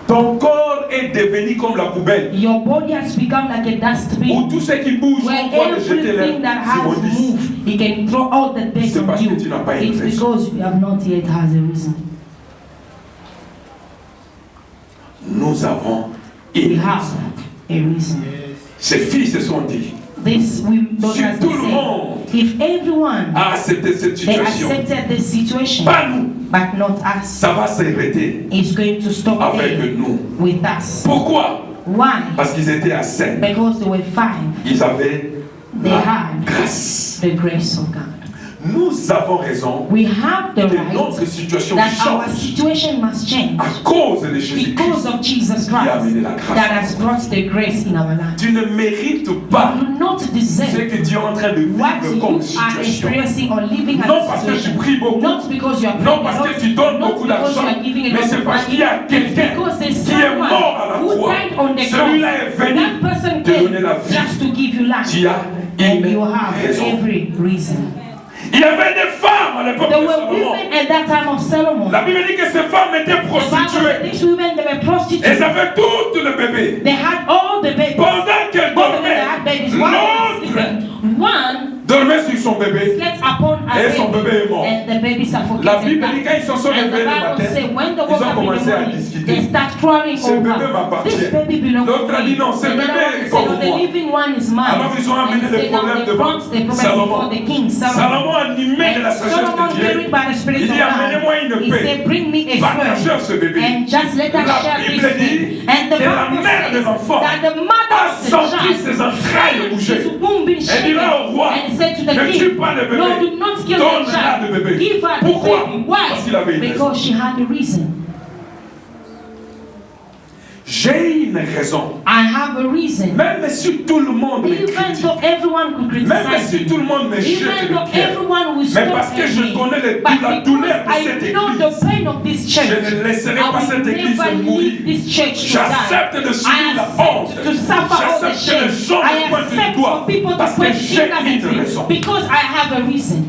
Ton corps est devenu comme la poubelle. Your body has become like a Où dustbin. tout ce qui bouge, Where on doit le jeter everything that sur has Moïse. moved, you can throw all the dirt C'est on parce you. que tu n'as pas une It's raison. because you have not yet has a reason. Nous avons We une have raison. a reason. Ces filles se sont dit, This we don't Si have tout to le say. monde If everyone a accepté cette they situation, accepted this situation, pas nous, but not us, ça va s'arrêter it's going to stop avec there nous. with us. Pourquoi? Why? Parce qu'ils étaient à 5. Because they were five. Ils avaient They la had grâce. the grace of God. Nous avons raison We have the que right notre situation that our change situation must change à cause de because Jésus-Christ. of Jesus qui a amené Christ la grâce. that has brought the grace in our life. Tu ne mérites pas You do not ce deserve que tu es en train de what vivre you comme are situation. experiencing or living Non as a parce que tu situation. pries beaucoup, Not because you are non praying parce a lot, que tu donnes not beaucoup because you d'argent, are giving a mais lot c'est of parce qu'il y money, a quelqu'un because there's qui est mort someone à la who croix. died on the Celui-là cross. est venu That person te donner la came vie. just to give you life. Tu as And une you have raison. every reason. Il y avait des femmes à l'époque There de were Salomon. women at that time of Solomon. La Bible dit que ces femmes étaient The Bible said prostituées. these women, they were prostitutes. Elles avaient toutes le bébé. They had all the babies. Pendant qu'elles Both of them they dormaient, had babies. One was l'autre sleeping. One dormait sur son bébé. slept upon a Et son baby, bébé est mort. and the baby suffocated. La Bible back. dit quand ils se sont And the réveillés le Bible matin, says when they ils woke ont up in commencé the à morning, discuter. they start crying Ce bébé over. m'appartient. This baby belongs L'autre to a me. dit non, ce And the bébé other est one comme said, moi. the living one is mine. Alors ils ont And amené he les said, now problèmes they devant brought the problem Salomon. before the king, Solomon. Salomon animé de la And sagesse Solomon de Dieu. carried by the Spirit Il of dit amenez-moi God. une He paix. said, bring me a Partagez ce sword bébé. and just let us La share Bible this dit thing. And the que la Bible mère des says enfants that the mother a of the senti child ses entrailles felt bouger. his womb being Elle dit là au shaken roi, and said to the ne king, tue pas le bébé. no, do not kill the Donne-la le bébé. child. Give her the Pourquoi? baby. Why? Parce qu'il avait une raison. Because she had a reason. J'ai une raison. I have a reason. Même si tout le monde me Even critique, though everyone could même criticize si tout le monde me me, jette even des though pierres, everyone will mais stop parce que at je me, connais but la because douleur de I cette know église, the pain of this church, je ne laisserai I pas will cette église never mourir. leave this church to J'accepte die. de subir I la honte. accept to suffer all the J'accepte que les shame. gens me I pointent du accept doigt for people to parce que point j'ai fingers at une me raison. because I have a reason.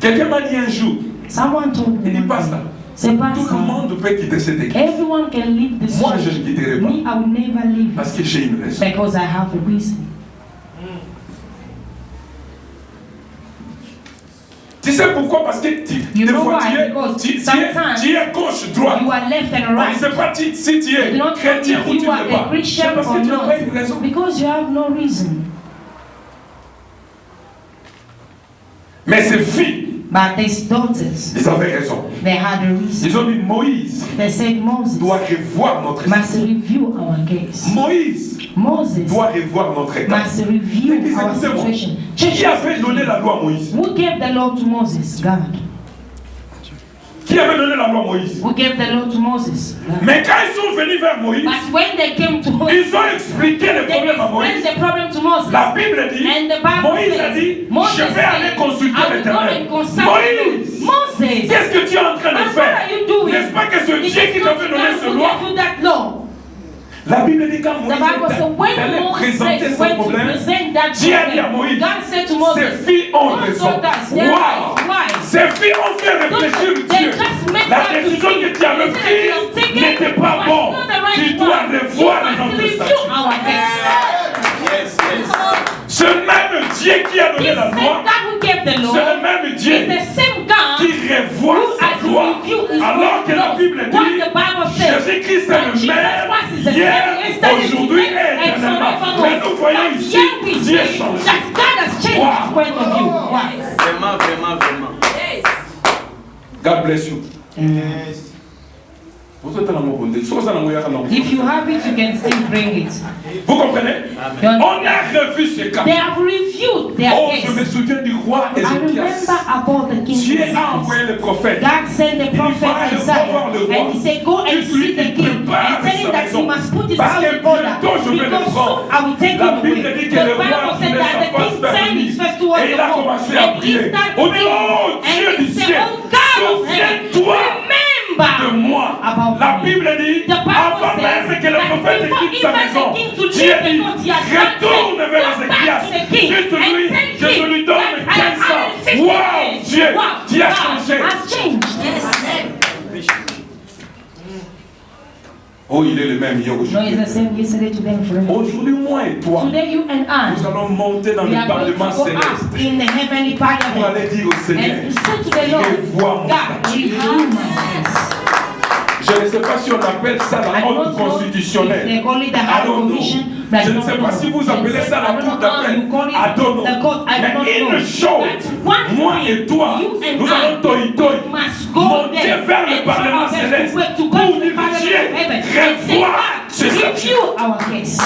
Quelqu'un m'a dit un jour, Someone told il dit me, pasteur, c'est pas tout le ça. monde peut quitter cette église. Everyone can leave this Moi, church. je ne quitterai pas Me, I will never leave parce que j'ai une raison. because I have a reason. Tu sais pourquoi? Parce que You des know fois why? Because sometimes tu es gauche, droite. You are left and On ne right. sait pas si tu es Do not know chrétien ou if tu you ne are l'es pas. a Christian C'est parce or que tu n'as pas une not. raison. Because you have no reason. Mais ces filles But these daughters, Ils avaient raison. they had a reason. Ils ont dit Moïse They said Moses doit revoir notre must état. review our case. Moïse Moses doit revoir notre état. must review Écoutez, our écoutez-moi. situation. Qui avait donné la loi à Moïse? Who gave the law to Moses? God. Qui avait donné la loi à Moïse? Who gave the law to Moses? God. Mais quand ils sont venus vers Moïse, But when they came to Moses, ils ont expliqué le they problème à Moïse. explained the problem to Moses. La Bible dit, And the Bible Moïse a says, dit, Moses je vais aller said, consulter I will go l'Éternel. and consult Moïse, the Lord. Moses, qu'est-ce que tu es en train de what faire? are you doing? N'est-ce pas que ce It Dieu is qui not t'avait donné God ce who loi? gave you that law. La Bible dit quand The Moïse Bible says when allait Moses présenter ce went to problème, present that Dieu a dit à problem, Moïse, God said to Moses, ces filles ont "Those raison. daughters, they're Wow! right. Why? Ces filles ont fait réfléchir They Dieu. just made La that décision decision. que tu avais The prise decision taken n'était pas was bonne. not the right Tu dois one. revoir You les must autres review statuts. our case. Ce même Dieu qui a donné This la same loi, God who gave the c'est law le même is Dieu the same God qui revoit who sa has loi. reviewed his Alors que la laws. Bible What dit, the Bible says, Jésus-Christ est that le Jesus Christ is the même hier, same yesterday, aujourd'hui today, et and éternellement. forevermore. Mais nous voyons But ici, here we Dieu see change. that God has changed Wow. his point of view. Why? Vraiment. God bless you. Vous êtes dans mon bonde. If you have it, you can still bring it. Vous comprenez? You On understand? a revu ce cas. They have reviewed their Oh, je me case. souviens du roi I remember Ézéchias. about the king. Dieu a Ezekiel. envoyé le prophète. God sent the Il va prophet aller Isaiah voir le roi. and he said, go and Dites lui see the qu'il king prépare and tell him sa that he maison. must put his Parce house que in order bientôt je vais le because prendre. soon I will take La him Bible away. dit The que le roi Bible said tournait that sa the face king vers turned lui. his face towards Et the il a wall commencé à and he prier. started On dit, oh praying Dieu and du he said, ciel, oh God of heaven, souviens-toi de remember moi. about La me. Bible dit, The Bible avant says même que le that prophète before quitte sa even maison, the king to Dieu leave dit, the court, he has not retourne said, vers go back Ézéchias. to the king Dites-lui and tell que je him lui donne that I 15 am ans. 50 Wow, years. Dieu, Wow, Dieu a God changé. has changed. Oh, il est le même hier No, aujourd'hui. it's the same yesterday, today, and forever. Aujourd'hui, moi et toi, Today, you and I, nous allons monter dans we le are going to Parlement go céleste up in the heavenly pour parliament aller dire au Seigneur, and to say to the Lord, revois mon God, statut. review my case. Je ne sais pas si on appelle ça I la don't honte know if constitutionnelle. they call it the I High don't know. Commission, but I Je ne don't sais pas know. si vous appelez ça la I don't cour know how d'appel. you call it I don't know. the court. I Mais don't know. une chose, But one moi thing, et toi, you and nous I allons toi must go monter there vers le and Parlement try our best céleste to go to pour the dire Parliament Dieu, of heaven and say, revois God, ce statut. review our case.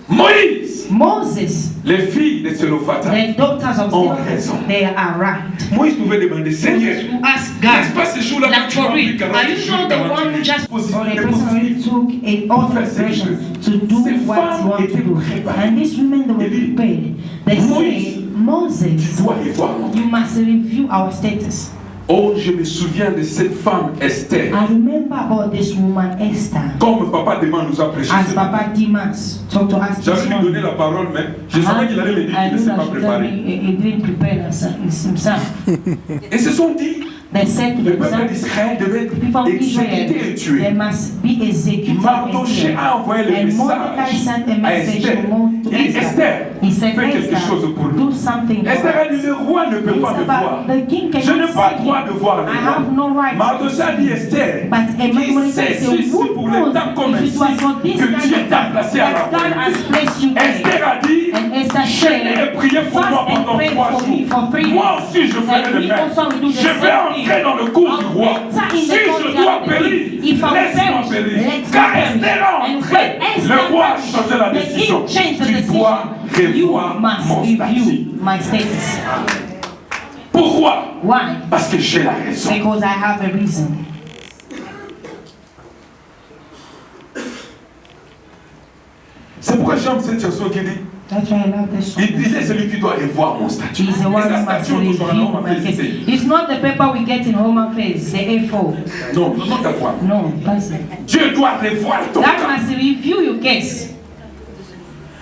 Moïse, Moses, les filles de Tselophata, the daughters of ont Zelophehad, raison. they are right. Moïse pouvait demander, Seigneur, Moses will ask n'est-ce God, pas ces jours-là like que tu for remplis real, 40 are you jours, not the 48 one who just, or the positifs, person already took an authorization to do Ces what femmes you want to étaient do? préparées. And these women, they were Il dit, prepared. They Moïse, say, Moses, tu dois revoir mon you must review our status. Oh, je me souviens de cette femme, Esther. I remember about this woman, Esther. Comme Papa Deman nous a prêché. As ce Papa Dimas talked to us J'avais this lui donné morning. la parole, mais je savais qu'il allait me dire I qu'il ne knew s'est that pas he told préparé. me he didn't prepare himself. Et se sont dit, They said to le peuple themselves, d'Israël devait the people of être exécuté et Israel, tué. they must be executed and Mardoché killed. a envoyé le And Mordecai message sent a à message Esther. to Il dit, Esther, He said, fais quelque Esther, chose pour do nous. something for Esther a us. dit, le roi ne peut He pas me said, voir. but the king Je n'ai cannot pas see droit me. de voir I le have no roi. right. Mardoché a dit, Esther, But qui Mordecai sait said, si who pour le knows temps comme if it ainsi was for this que Dieu kind t'a of placé à la that God has royauté. placed you Esther there. a dit, And Esther je vais said, prier pour moi fast and pendant pray 3 for me jours. for 3 Moi days. aussi, je ferai And le we même. also will do the Je vais same entrer thing. dans le cours du I'll roi. enter in Si the je courtyard dois of the périr, king. If I will laisse-moi perish, périr. let me Car perish. Esther a And entré. when Esther Le roi a perished, changé la the décision. king changed the Tu decision. dois You revoir must mon statut. review my status. Pourquoi? Why? Parce que j'ai la raison. Because I have a reason. C'est pourquoi j'aime cette chanson qui dit, That's why I love this song. il est celui qui doit revoir mon statut. He's the Et one sa who must statut, on touche review en my case. félicité. It's not the paper we get in Home Affairs, the A4. Non, non à toi. No, that's it. Dieu doit revoir ton That cas. must review your case.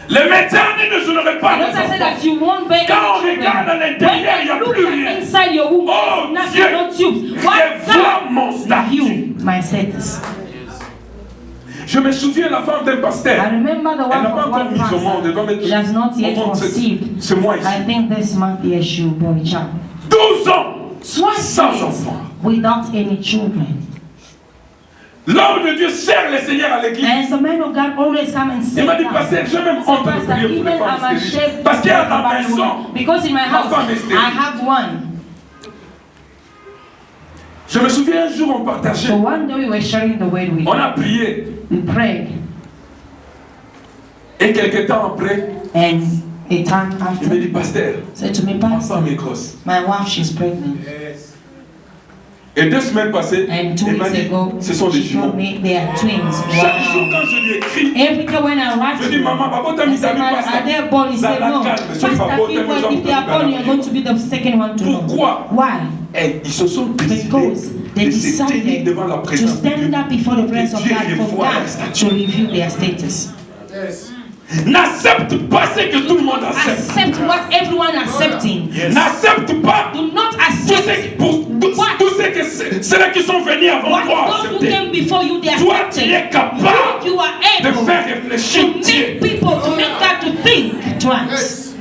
Les médecins disent que je n'aurai pas Don't say d'enfants. that you won't bear Quand on any regarde à children. l'intérieur, il n'y a When you plus look rien. inside your womb, Oh, nothing, Dieu, not you. What revois mon God statut. review my status. Je me souviens de la femme d'un pasteur. I remember the Elle n'a one pas of encore one mis au monde. Elle doit pastor. mettre She has not yet au monde conceived. ce mois ici. I think this month, yes, she will bear a child. 12 ans 12 sans years enfant. without any children. L'homme de Dieu sert le Seigneur à l'église. And the man of God always come and Il sit m'a dit, down. pasteur, j'ai même honte de Pastor, prier pour les even femmes I'm stériles. ashamed Parce to qu'il y a pray dans for la bad maison, women. Because in my ma house, femme est stérile. I have one. Je me souviens un jour, on partageait. So one day we were sharing the word with On a prié. we prayed. Et quelques temps après, And a time il me after, dit, pasteur, said to me, ma Pastor, femme est grosse. my wife, she's pregnant. Et 2 semaines passées, And 2 il m'a weeks dit, ago, ce sont des she told jumeaux. me they are twins. Chaque jour Wow. quand je lui écris, Every time when I write je dis, to maman, papa, t'as I mis said, are they born? He said, no. Pastor, people, if they are born, you're going to be the second one to know. Pourquoi? Why? Et ils se sont décidés Because they de se tenir decided devant la to présence de Dieu. stand up before the presence of Dieu God for revoit leur God statut. to review their status. N'accepte pas ce que tout le monde accepte. Accept what everyone accepting. N'accepte pas Do not tout accept ceux qui sont venus avant what toi those who accepter. came before you, they Toi, accepted. tu es capable You are de able faire to réfléchir Dieu. make people, to make God to think twice.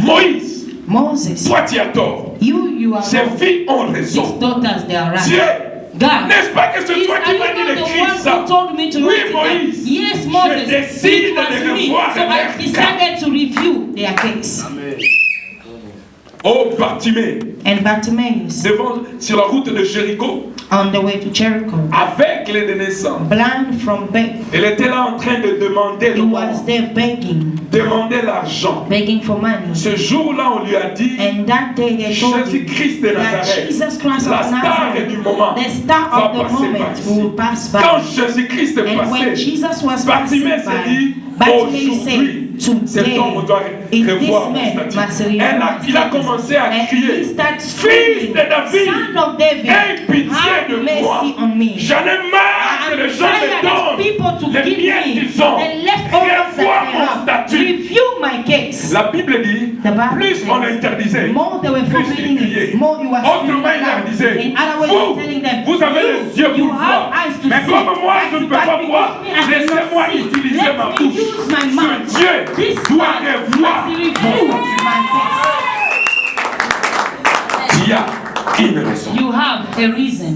Moïse, Moses, toi tu as tort. you are Ces wrong. filles ont These raison. daughters, they are Dieu, right. God, n'est-ce pas que c'est Is, toi are qui you m'as dit not the d'écrire one ça? who told me to Oui, write it down? Moïse. Yes, Moses. Je décide It was de me. revoir So I leur decided to review their case. Oh, Bartimée, And Bartimaeus, sur la route de Jéricho, on the way to Jericho, aveugle de naissance, blind from birth, elle était là en train de demander he was there demander l'argent. begging for money. Ce jour-là, on lui a dit, And that day they told him Jésus-Christ de that Nazareth, Jesus Christ la of star du Nazareth, moment, the star va of the passer par moment, ici. will pass by. Quand Jésus-Christ est And when passé, Jesus was Bartimée passing s'est by, dit, Bartimaeus said, aujourd'hui, cet homme doit Today, in revoir this mon man statut. must review Il a commencé à and crier, he starts Fils screaming, de David, Son of David, aie pitié have de moi. mercy on me. J'en ai marre que les gens me tired of people to donnent les give miettes me qu'ils ont. the leftovers that Revois I mon have. statut. Review my case. La Bible dit, The Bible plus on says, interdisait, more they were plus forbidding ils criaient. it, more you were Autrement, il leur screaming disait, out. In other words, vous, telling them, vous avez les yeux you pour have voir. eyes to Mais see. comme moi, je ne peux But pas because voir, me, I cannot laissez-moi see. utiliser Let ma me bouche. use my mouth. Ce Dieu This doit man revoir must mon review statut. my case. Il y a une raison. You have a reason.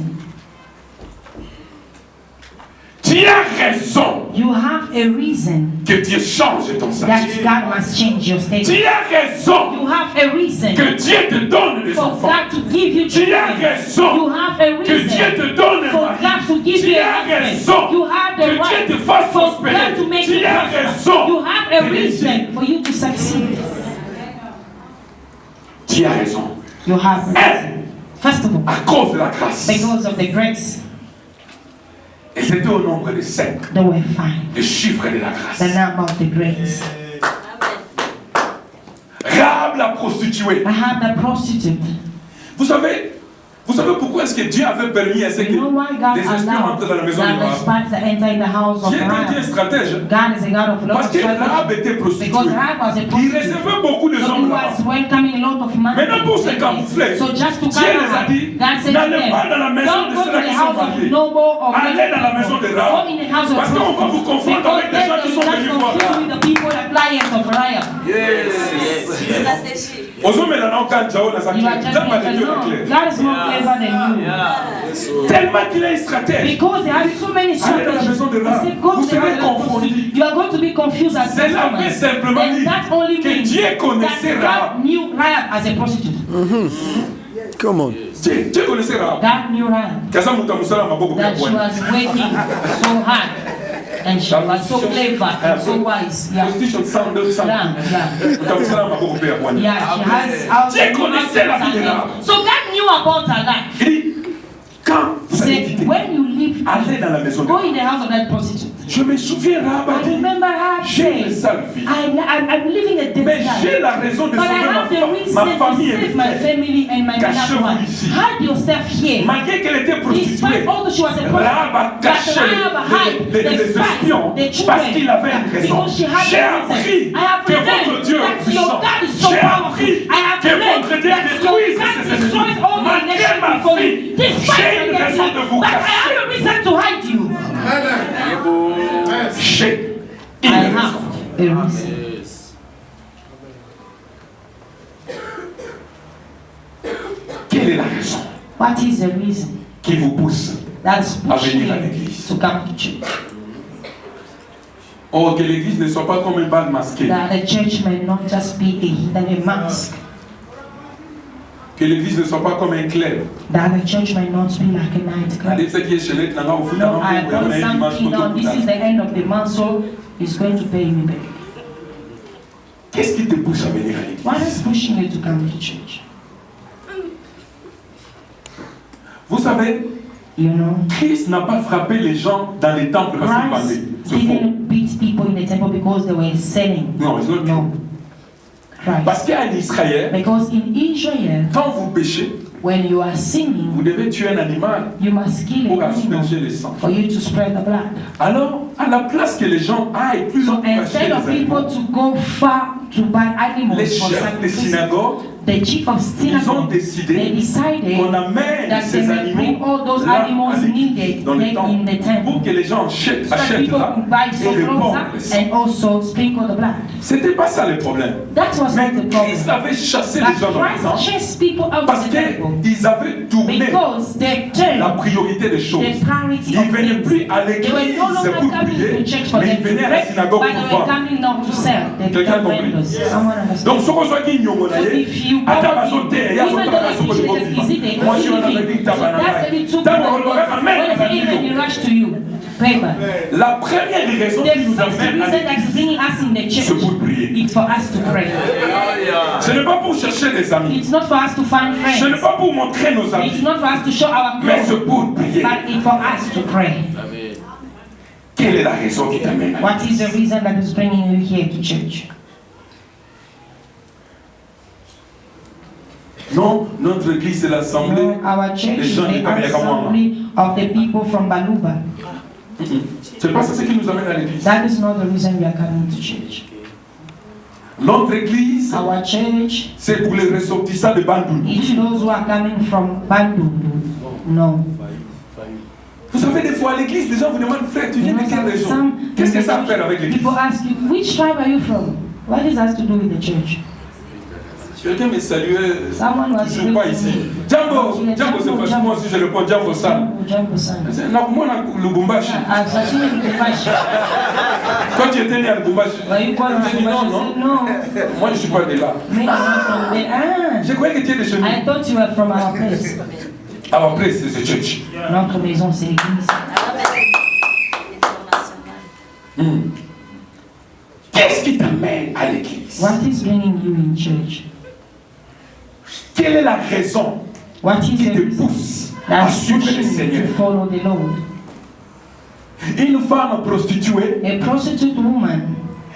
Tu as raison You have a reason que Dieu change ton that statut. God must change your status. Tu as raison You have a reason que Dieu te donne des for enfants. God to give you Tu as children. raison You have a que Dieu reason te donne un for mari. God to give Tu you a as husband. raison You have the que Dieu right te fasse for prospérer. God to make Tu you as prosper. raison You have a de réussir. reason for you to succeed. Tu as raison. You have a reason. First of all, À cause de la grâce. because of the grace, Et c'était au nombre de 5. they were fine. Le chiffre de la The grâce. number of the grace. Rahab la prostituée. I have the prostitute. Vous savez pourquoi est-ce que Dieu avait permis à ce que You know why God les espions allowed entrent dans la maison de that the Rahab? spies that enter in the house of Dieu était un Rahab? stratège. God is a God of love. Parce que Rahab était Because prostituée. Rahab was a Il prostitute. recevait beaucoup de So he hommes là-bas. was welcoming a lot of money. Maintenant, pour se camoufler, So just to Dieu les a cover dit, her, God said to n'allez them, pas dans la maison don't de go to ceux-là the qui sont house of mariés. noble or Allez rich dans la maison de people. Rahab. Go in the house of Parce qu'on va vous confondre because avec des then gens they qui will sont just venus voir confuse Rahab. with the people, the clients of Rahab. Ozomela na okanjao na You are zakile. just Zama de thinking, Dieu no, la clé. God is more clever than you. Tellement qu'il est stratège. Because there are so many Allez dans la strategies. maison de He Rahab. said, go Vous to the serez house of confondus. prostitute. You are going to be confused as Cela veut simplement and dire that only que means Dieu connaissait that Rahab. God knew Rahab as a prostitute. Come on. Dieu connaissait Rahab. God knew Rahab. Kaza muta musala maboko That she kwa was working so hard. And she was so clever and so wise. Yeah. Prostitution sound sound. Yeah. Utamusala maboko pia kwa Yeah, she has how Dieu connaissait la vie de Rahab. So God knew about her life. Il dit, quand He vous allez said, quitter, when you leave, allez dans la maison de go Rahab. in the house of that prostitute. Je me souviens, Rahab a I dit, remember her j'ai une saying, sale vie. I'm living a Mais dead j'ai life. la raison de But I sauver have the ma reason to famille et save mes my frères. family and my Cachez-vous loved one. ici. Hide yourself here. Malgré qu'elle était prostituée, Despite although she was a Rahab a prostitute, caché but Rahab hid les the spies, espions the parce qu'il children, avait une raison. because she had J'ai a reason. appris I have que votre learned Dieu est that your puissant. God is so J'ai powerful. appris I have que learned votre Dieu that your détruise God ses destroys ennemis. all the Malgré nations ma before vie, you. Despite j'ai une against raison you, de vous but I cacher. have a reason to hide you. J'ai I une have raison. a reason. Quelle est la raison? What is the reason? qui vous pousse That's à pushing venir à you l'église. to come to church. Or, que l'église ne soit pas comme un bal masqué. That the church may not just be a hidden mask. Que l'église ne soit pas comme un club. That the church may not be like a night club. Allez, ce qui est chez les gens, au foot, No, I got something now. This is the end of the month, so he's going to pay me back. Qu'est-ce qui te pousse à venir à l'église? What is pushing you to come to church? Vous savez, You know, Christ n'a pas frappé les gens dans les temples parce qu'ils Christ vendaient. C'est faux. didn't beat people in the temple because they were selling. Non, it's not true. No. Right. Parce qu'en Israël, Because in Israel, quand vous péchez, when you are sinning, vous devez tuer un animal you must kill pour an animal asperger le sang. for you to spread the blood. Alors, à la place que les gens aillent plus So loin pour acheter instead les of people animaux, to go far to buy les animals for chefs des sacrifice, synagogues, the chief of ils ont synagogue, they décidé decided qu'on amène that they ces may bring animaux all those là, animals à l'église, needed dans le in temple, the temple, pour que les gens so that achètent people là could buy et some répandent closer le sang. and also sprinkle the blood. C'était pas ça le problème. That was Mais not the problem. Christ avait chassé But les gens dans le Christ temple chased people out parce of the temple qu'ils avaient tourné because they turned la priorité des choses. the priority Ils of ne venaient things. plus à They l'église were no longer pour coming prier, to church for mais them ils to venaient à la pray, synagogue but they pour were vendre. coming down to sell. They Quelqu'un a become compris? vendors. Someone understand? Donc, ce qu'on soit qui So if you ata probably, bazote ya even zotala though na soko they de teach it as easy, they moi je don't suis en believe Amérique it. So that's the two D'abord, people on va when they say amen, you rush to you. Paper. La première raison qui The nous first amène à reason that is l'église, bringing us in the c'est church pour prier. is for us to pray. Ce n'est pas pour chercher des amis. It's not for us to find Ce n'est friends. pas pour montrer nos It's amis. not for us to show our Mais clothes, c'est pour prier. but it's for us to pray. Quelle est la raison qui t'amène à What is the reason that is bringing you here to church? Non, notre église c'est l'assemblée. No, our church Les is gens the du Kamiyakamoana. assembly of the people from Baluba. C'est pas ça ce qui nous amène à l'église. That is not the reason we are coming to church. Notre église, Our church c'est pour les ressortissants de Bandung. is those who are coming from Bandung. No. Vous savez, des fois à l'église, les gens vous demandent, frère, tu You viens know, de quelle région? some Qu'est-ce que ça a à faire avec l'église? people ask you, which tribe are you from? What does that have to do with the church? Quelqu'un me saluait, Someone was toujours pas ici. Djambo, Djambo c'est facile, moi aussi je réponds Djambo Sam. Jambo Sana. Moi, à Lubumbashi. I've seen Lubumbashi. Quand tu étais né à Lubumbashi, Were you born in tu dis non, Lubumbashi? non. No. Moi, je ne suis pas de là. Me, I'm not from there. Ah. Je croyais que tu étais de chez nous. I thought you were from our place. Alors après, c'est the church. Notre maison, c'est l'église. Qu'est-ce qui t'amène à l'église? What is bringing you in church? Quelle est la raison What is qui the te reason pousse à that's suivre le pushing you Seigneur? to follow the Lord? Une femme prostituée, A prostitute woman,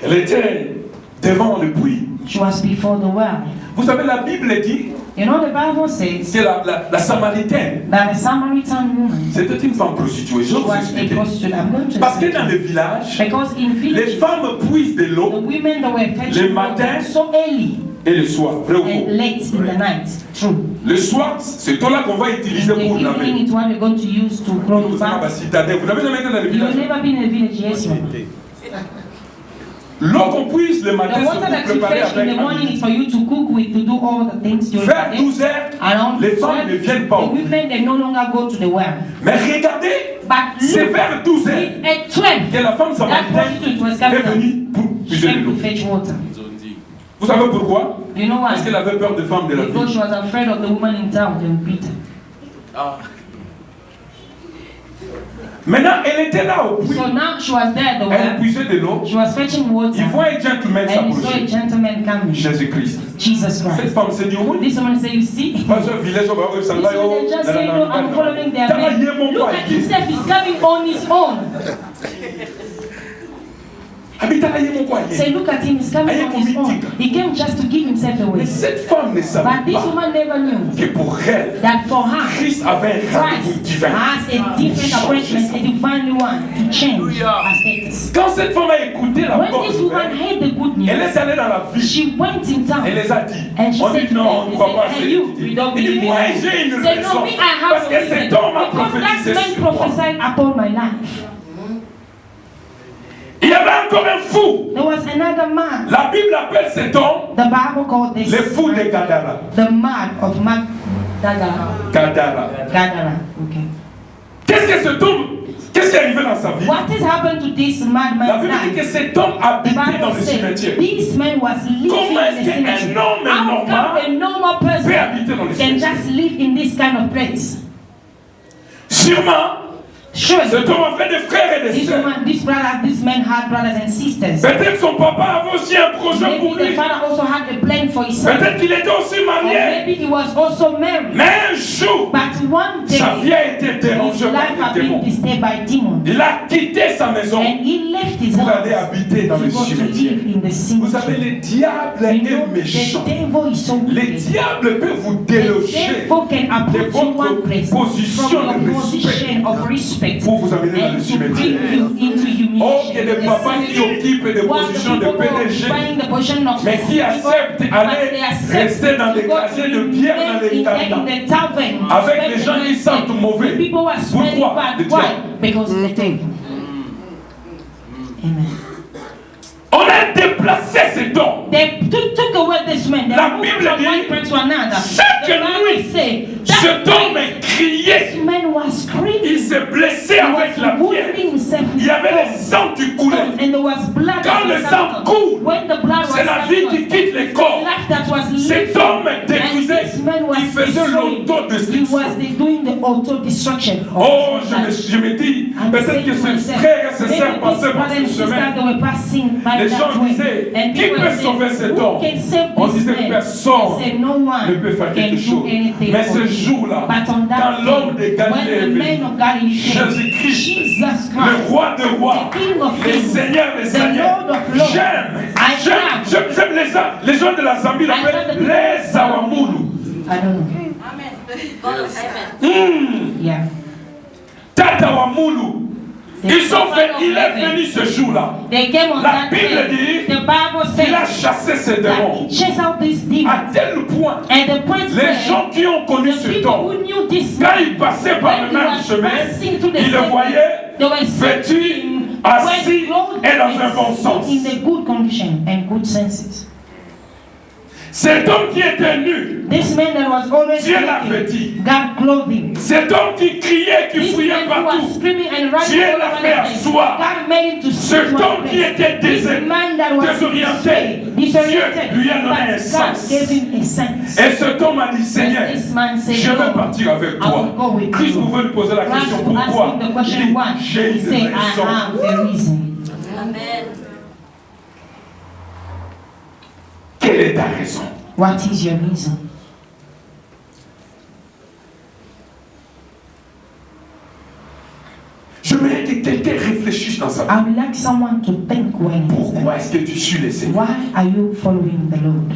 elle était devant le puits. she was before the well. Vous savez, la Bible dit You know, the Bible says que la Samaritaine, that a Samaritan woman, c'était une femme prostituée. Je she vais vous was a expliquer. prostitute. I'm going to Parce que explain dans to le you. village, Because in les villages, femmes puisent de the l'eau women that were Le fetching matin, water so early et le soir. Vrai ou and faux? late in the night. True. Le soir, c'est toi là qu'on va utiliser The pour evening laver. is what we're going to use to grow the Vous savez, bath. citadin, vous n'avez jamais été dans le You've village. never been in a village, yes, ma'am. L'eau qu'on puise le The matin, c'est water pour that you préparer fetch in avec the morning is for you to cook with, to do all the things during Vers the day. 12 heures, Around les femmes 12, ne viennent pas the au puits. women, they no longer go to the well. Mais regardez, But c'est look, vers 12 heures at 12, que la femme that samaritaine prostitute was est coming venue pour up. She puiser de came l'eau. to fetch water. Vous savez pourquoi? You know Parce qu'elle why? avait peur des femmes de la Because she ville. was afraid of the woman in town, they would beat her. Maintenant, elle était là au puits. So now she was there at the Elle well. puisait de l'eau. She was fetching water. Il voit un gentleman And he saw a s'approcher. gentleman coming. Jésus-Christ. Jesus Cette Christ. femme s'est dit, oui. This woman said, you see? Pas un village, on va voir ça This là. one just say, no, I'm following their man. Look at himself, he's coming on his own. Say, look at him, he's coming on his own. He came just to give himself away. Mais cette femme ne But savait this pas woman never knew que pour elle, that for her, Christ avait un rendez-vous Christ divin. has a different appointment, a divine one to change her status. Quand cette femme a écouté la When bonne this woman nouvelle, heard the good elle est news, allée dans la ville. she went in Elle town. les a dit. And she On said dit non, on ne to croit them, pas à hey, ce you qu'il dit. don't Il dit, believe moi in j'ai une me. Say, raison. no, me, I have Parce a que cet reason. homme a Because that prophétisé man sur moi. prophesied upon my life. Il y avait encore un fou. There was another man. La Bible appelle cet homme The Bible called this le fou de man Gadara. the man of Gadara. Gadara. Okay. Qu'est-ce que cet homme, qu'est-ce qui est arrivé dans sa vie? What has happened to this La madman's Bible dit que life? cet homme habitait dans le Bible said cimetière. this man was living Comment in est-ce the qu'un cemetery. homme How come normal a normal peut person habiter dans le can cimetière? just live in this kind of place? Sûrement, Surely, cet homme avait des frères et des sœurs. this man had brothers and sisters. Peut-être son papa avait aussi un projet pour Maybe the lui. father also had a plan for his son. Peut-être qu'il était aussi Or marié. maybe he was also married. Mais un jour, But one day, sa vie a été his dérangée life par had des been démons. disturbed by demons. Il a quitté sa maison And he left his pour house aller habiter dans le to go to cimetière. live in the Vous savez, cemetery. le diable You est know, méchant. the devil is so Le wicked. diable peut vous The déloger devil can de approach you one votre place position from de your respect position of respect pour vous amener dans le and to cimetière. bring you into humiliation. Oh, que des papas qui occupent des What the positions de people who PDG, occupying the position of mais qui acceptent d'aller rester dans des casiers de bière dans les tavernes, avec des gens qui sentent mauvais. Pourquoi? Le diable. Because the devil. Amen. On a déplacé cet homme. They took away this man. They La moved Bible from dit, one place to another. chaque The Bible nuit, say, cet that homme night, criait. this man was screaming. Il s'est blessé He avec la was pierre. wounding himself with Il y avait le stones. sang qui coulait. And there was blood. Quand that le was sang out. coule, When the blood was c'est la vie qui quitte les corps. life that was Cet living. homme And détruisait, this man was il faisait destroying. He l'autodestruction. was doing the auto-destruction. of Oh, his life. je me dis, I'm peut-être saying que to ces myself, frères et ces maybe sœurs these passaient par brothers and cette sisters semaine. that were passing by Les that gens way. disaient, And qui people peut said, sauver cet who homme? can save On this disait, man? personne They said, no one ne peut faire can quelque do chose. anything Mais for ce you. jour-là, But on that quand l'homme de day, Galilée est when the man venu, of Galilee came, Jésus-Christ, Jesus le Christ, roi de rois, the King of le kings, Seigneur des the seigneurs, Lord of lords, j'aime les gens de la Zambie l'appellent les Awamulu. I don't know. Yeah. Tata Wamulu. Il est venu ce jour-là. They came on La that Bible day. dit The Bible qu'il a says chassé ces that démons. he chased out these demons. À tel point, And the prince les said, gens qui ont connu the cet people homme, who knew this quand man, ils passaient par when le he même was chemin, passing through the ils le same, voyaient they were vêtu, seeing assis clothed et dans un bon and sens. in the good condition and good senses. Cet homme qui était nu, This man that was always Dieu l'a naked, vêtu. God clothed him. Cet homme qui criait, qui This fouillait man who was partout, screaming and running Dieu all l'a over fait the place, asseoir. God made him to sit Cet to one homme qui place. était This man that was désorienté, disoriented, Dieu lui a donné un but sens. God gave him a sense. Et cet homme a dit, Seigneur, And this man said, je veux "Lord, partir avec I toi. will go with Christ you." pouvait lui poser la Christ question, asked pourquoi? him the Il question dit, why. j'ai He une said, I raison. have a reason. Quelle est ta raison? What is your reason? J'aimerais que quelqu'un réfléchisse dans sa vie. I would like someone to think when Pourquoi est-ce que tu suis le Seigneur? why are you following the Lord?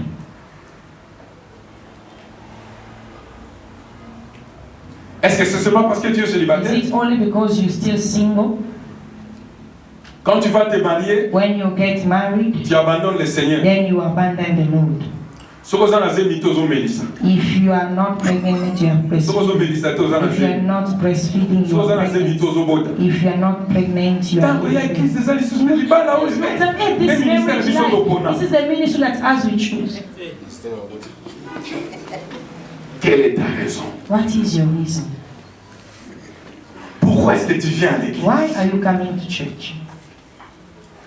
Est-ce que c'est seulement parce que tu es Is célibataire? it only because you're still single? Quand tu vas te marier, When you get married, tu abandonnes le Seigneur. then you abandon the Lord. Soki oza na zemi to ozomelisa. If you are not pregnant, you are Soki breastfeeding. ozomelisa te oza na If you are zemi. not breastfeeding, Soki you oza are na zemi pregnant. to ozobota. If you are not pregnant, you are Ntango ya pregnant. église eza lisusu mpe libala oyo. This is Mpe ministère marriage biso topona. life. This is the ministry that as we choose. Quelle est ta raison? What is your reason? Pourquoi est-ce que tu viens à l'église? Why are you coming to church?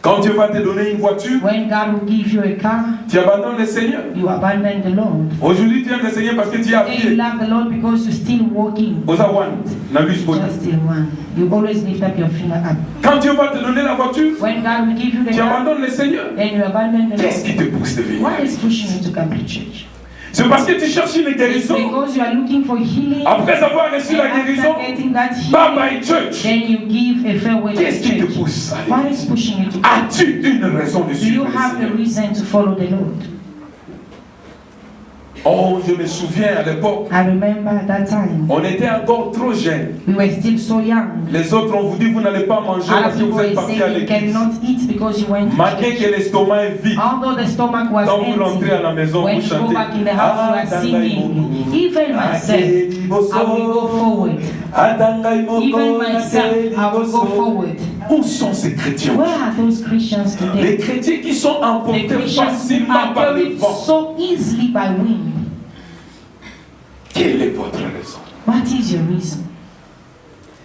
Quand Dieu va te donner une voiture, When God will give you a car, tu abandonnes le Seigneur. you abandon the Lord. Aujourd'hui, tu aimes le Seigneur parce que tu es à And you pied. love the Lord because you're still walking. Oza one, na bus bota. Just still one. You always lift up your finger up. Quand Dieu va te donner la voiture, When God will give you the tu car, abandonnes le Seigneur. then you abandon the Qu'est-ce qui Lord. te pousse de venir? What is pushing you to come to church? C'est parce que tu cherches une It's guérison. because you are looking for healing. Après avoir reçu la And guérison, after getting that bye healing, bye church. then you give a farewell to Qu'est-ce qui te church. pousse à What l'église? is pushing you to come? As-tu une raison de Do you suivre le have the Seigneur? reason to follow the Lord? Oh, je me souviens à l'époque, I remember at that time, on était encore trop jeunes. we were still so young. Les autres, on vous dit, vous n'allez pas manger Other parce que people vous êtes were partis à saying you l'église. cannot eat because you went to Malgré church. que l'estomac est vide. Although the stomach was Quand vous rentrez à la empty, maison, when vous you go chantez. back in the house, you are singing. Even myself, I will go forward. Even myself, I will go forward. Où sont ces chrétiens? Where are those Christians Les today? chrétiens qui sont The emportés Christians facilement are par le carried vent. so easily by wind. Quelle est votre raison? What is your reason?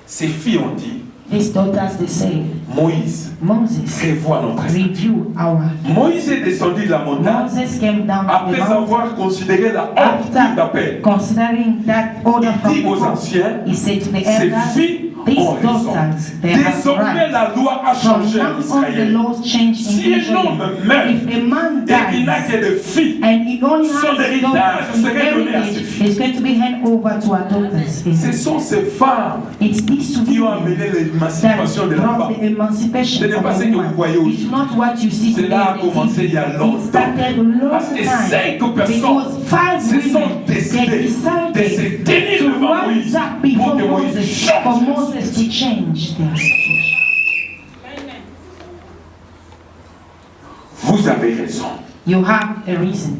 Ces filles ont dit, These daughters, they say, Moïse, Moses, revois notre statut. review our. Moïse est descendu de la montagne Moses came down to the après mountain. avoir considéré la honte d'appel. Considering that order Il from dit the aux Lord, anciens, he said to the ces elders, filles these ont raison. daughters, they have Désormais, right. la loi a From changé en now on, the Israël. laws changed in Si un Israel. homme meurt If a man et qu'il n'a dies que des filles, and he only son has héritage daughters, his serait donné à ses heritage filles. is going to be handed over to our daughters. Ce sont ces femmes It's these qui ont women amené that l'émancipation de la brought femme. the emancipation Ce n'est of pas a ce que vous woman. voyez aujourd'hui. It's not what you see today. Cela a in the commencé il y a TV. It longtemps. started long Parce que time 5 personnes because 5 se sont women décidées they de se decided tenir to devant Moïse rise up pour before que Moïse Moses change. for Moses to change their situation. Vous avez raison. You have a reason.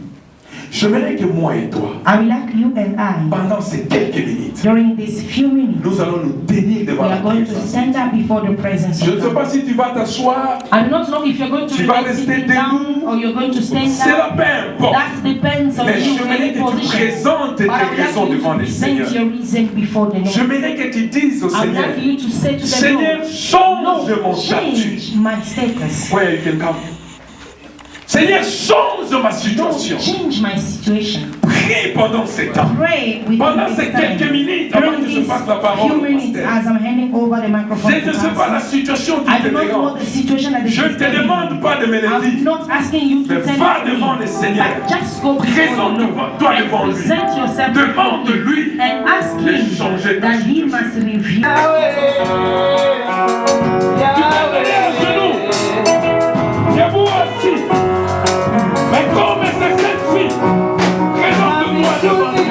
J'aimerais que moi et toi, I would like you and I, pendant ces quelques minutes, during these few minutes, nous allons nous tenir we devant la are going to présence. stand up before the presence Je ne of sais God. pas si tu vas t'asseoir, I do not know if you're going to Tu vas remain rester sitting down debout. or you're going to stand cela up. peu importe. That depends on Mais you, j'aimerais any que tu position. présentes tes But I would raisons like you devant to le present Seigneur. your reason before the Lord. J'aimerais que tu dises au I would Seigneur, like you to say to the Seigneur, Lord, change mon Lord, statut. change my status. Ouais, il y a quelqu'un. Seigneur, change ma Lord, situation. change my situation. Prie pendant ces temps. Pray with Pendant this ces time. quelques minutes, avant During que je these passe la parole few au minutes pasteur. as I'm handing over the microphone Je to ne sais pas la pastor. situation qui I te do not know dérange. the situation that is Je ne te disturbing demande you. pas de me le I'm dire. not asking you to Mais tell va me, devant le Seigneur. but just go before the Lord Présente-toi and devant lui. present yourself before Demande-lui him and ask de changer him ta that he situation. must review. Tu peux aller à genoux. Debout assis. Mais comme c'est cette fille, présente-toi devant Dieu.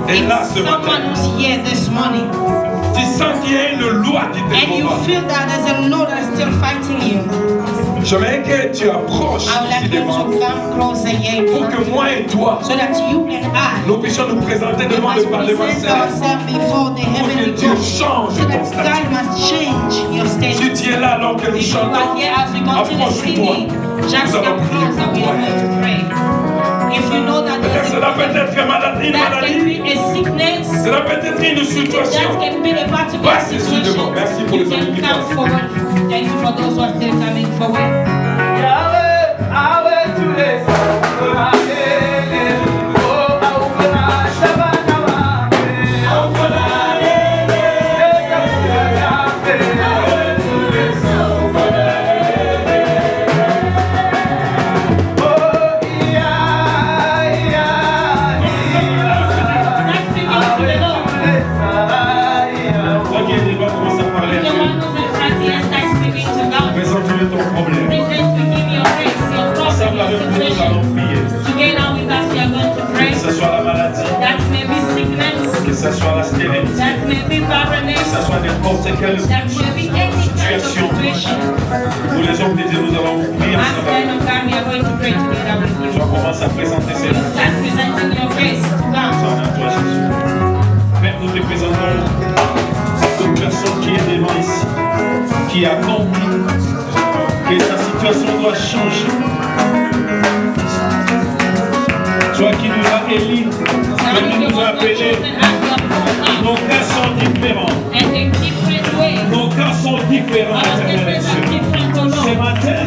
If someone who's here this morning, tu sens qu'il y a une loi qui te and you combat. feel that there's a law that's still fighting you, J'aimerais que tu approches I would like ici you devant to come closer here in pour front que of you, moi et toi, so that you and I nous puissions nous présenter devant le must Parlement present céleste. ourselves before the Pour heavenly que Dieu court, change so ton that statut. God must change your Si status. tu es là alors que nous If you chantons, are here as we continue approche-toi. singing, just Nous allons come prier closer, pour we toi. are going to pray. If you know that Peut-être there's a cela peut problem, être une maladie, that can be a sickness, cela peut être une situation. that can be a particular Passe ici situation, devant. Merci pour you les amis can qui come passent. forward. Thank you for those who are still coming forward. Toi qui es devant, commence à parler à The Dieu. one who's in front here, start speaking to God. Présente-lui ton problème. Present to him your case, your Ensemble problem, avec your nous, nous allons situation. prier. Together with us, we are going to pray. Que ce soit la maladie, That may be sickness, que ce soit la stérilité, that may be que barrenness, ce soit n'importe quelle that may be any kind of situation. Nous les hommes de Dieu, nous allons prier As ensemble. men of God, we are going to pray together with Tu you. vas commencer à présenter ces noms. Start presenting your case to God. Sonne à toi, Jésus. Père, nous te présentons toute personne qui est devant ici, qui a compris que sa situation doit changer. Toi qui nous as élus, Now que tu you nous as want your appelés, children as your program. nos cas sont différents. And in different ways. Nos cas sont différents, Our éternel different and Dieu. different to Ce know. matin,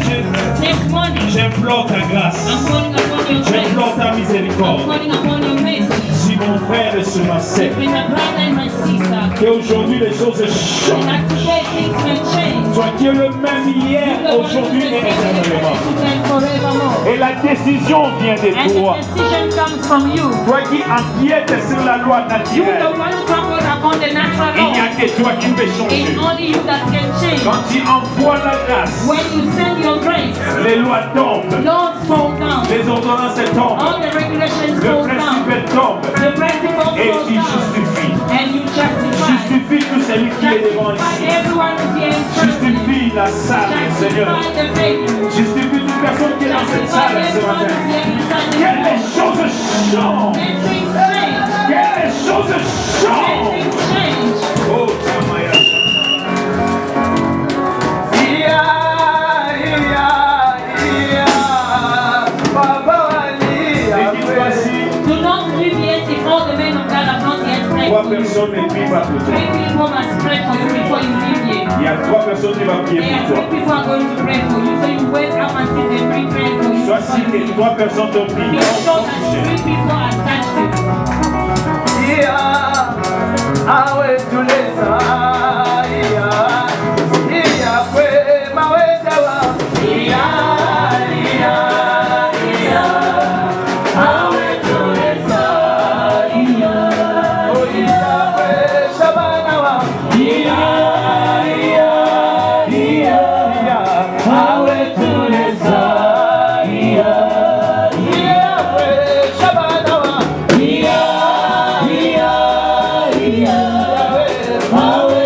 This morning, j'implore ta grâce. I'm calling upon your grace. J'implore ta I'm miséricorde. calling upon your mercy. Si mon frère et sur ma sœur, With my brother and my sister. qu'aujourd'hui les choses And changent. that today things may change. Toi qui es le même hier, aujourd'hui et éternellement. And forevermore. Et la décision vient de And toi. the decision comes from you. Toi qui empiètes sur la loi You naturelle. the one who trampled upon the natural Il n'y a law. que toi qui peux changer. It's only you that can change. Quand tu envoies la grâce, When you send your grace, les lois tombent, laws fall down. les ordonnances tombent, All the regulations le fall down. principe tombe. The principles Et fall tu down. justifies. And you justify. Justifie tout celui qui est devant Justify ici. everyone who's here in front of you. Justifie la salle, Seigneur. Justify the faith. Justifie toute personne qui est dans cette Justify salle ce everyone matin. who's here inside Que les the room. choses changent. Let things change. Que les choses Let changent. things change. Oh, Tamaya. Et qu'il voici, Do not leave yet if all the men of God have not yet prayed trois for you. personnes ne prient pas pour toi. 3 people must pray for you before you leave here. Il y a trois personnes qui vont prier There pour are toi. 3 people who are going to pray for you. So you wait up until they bring prayer for you. Soit si les trois personnes t'ont prié. Be sure that 3 people are touched you. Power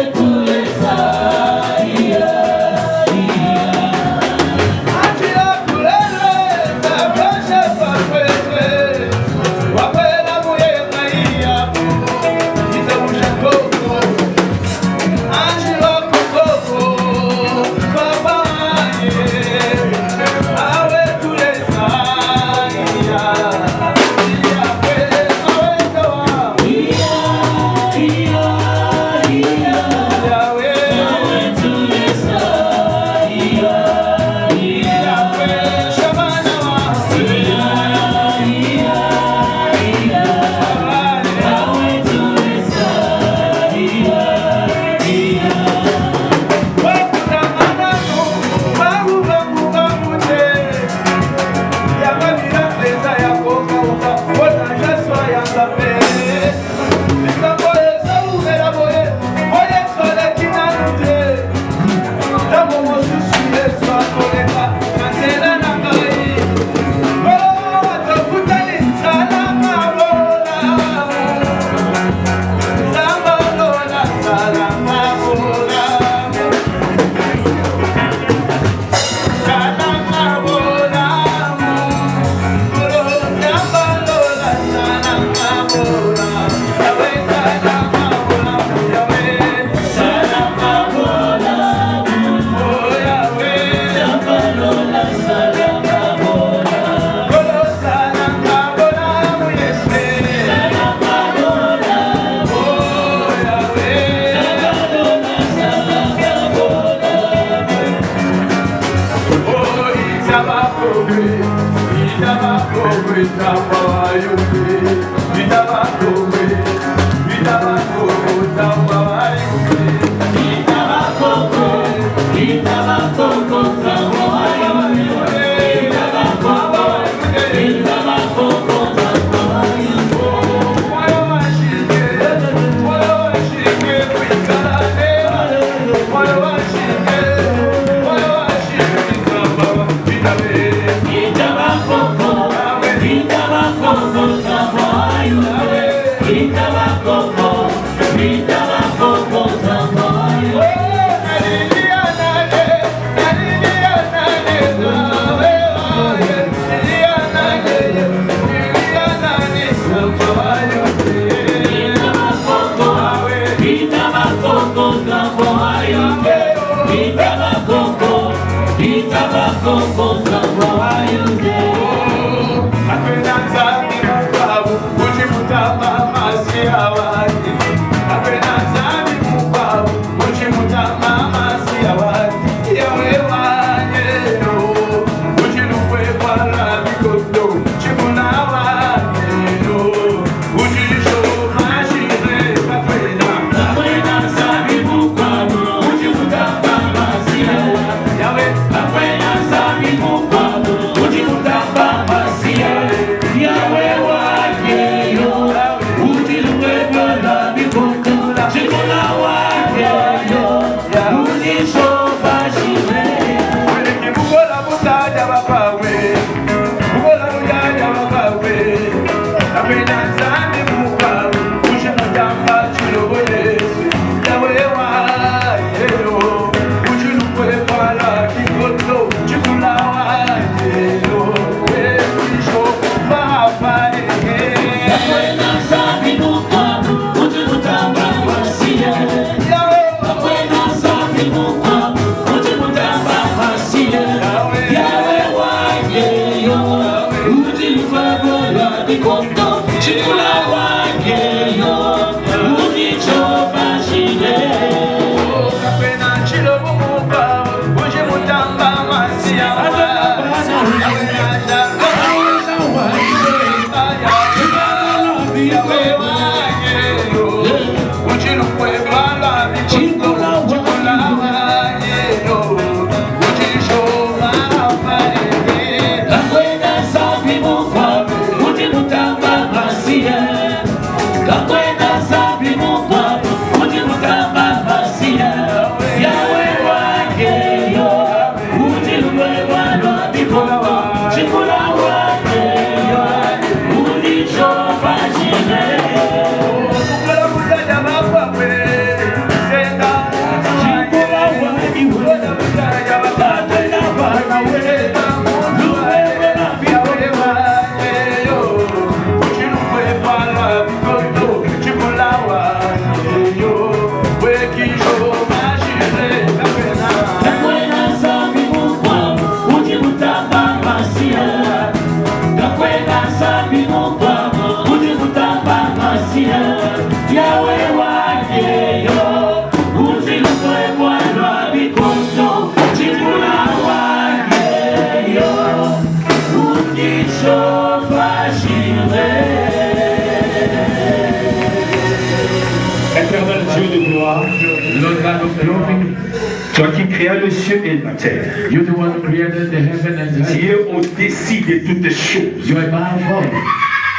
Toi qui créas le ciel et la terre. You're the one who created the heaven and the earth. Tu es au-dessus de toutes choses. You are above all.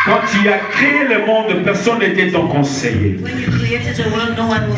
Quand tu as créé le monde, personne n'était ton conseiller. When you created the world, no one was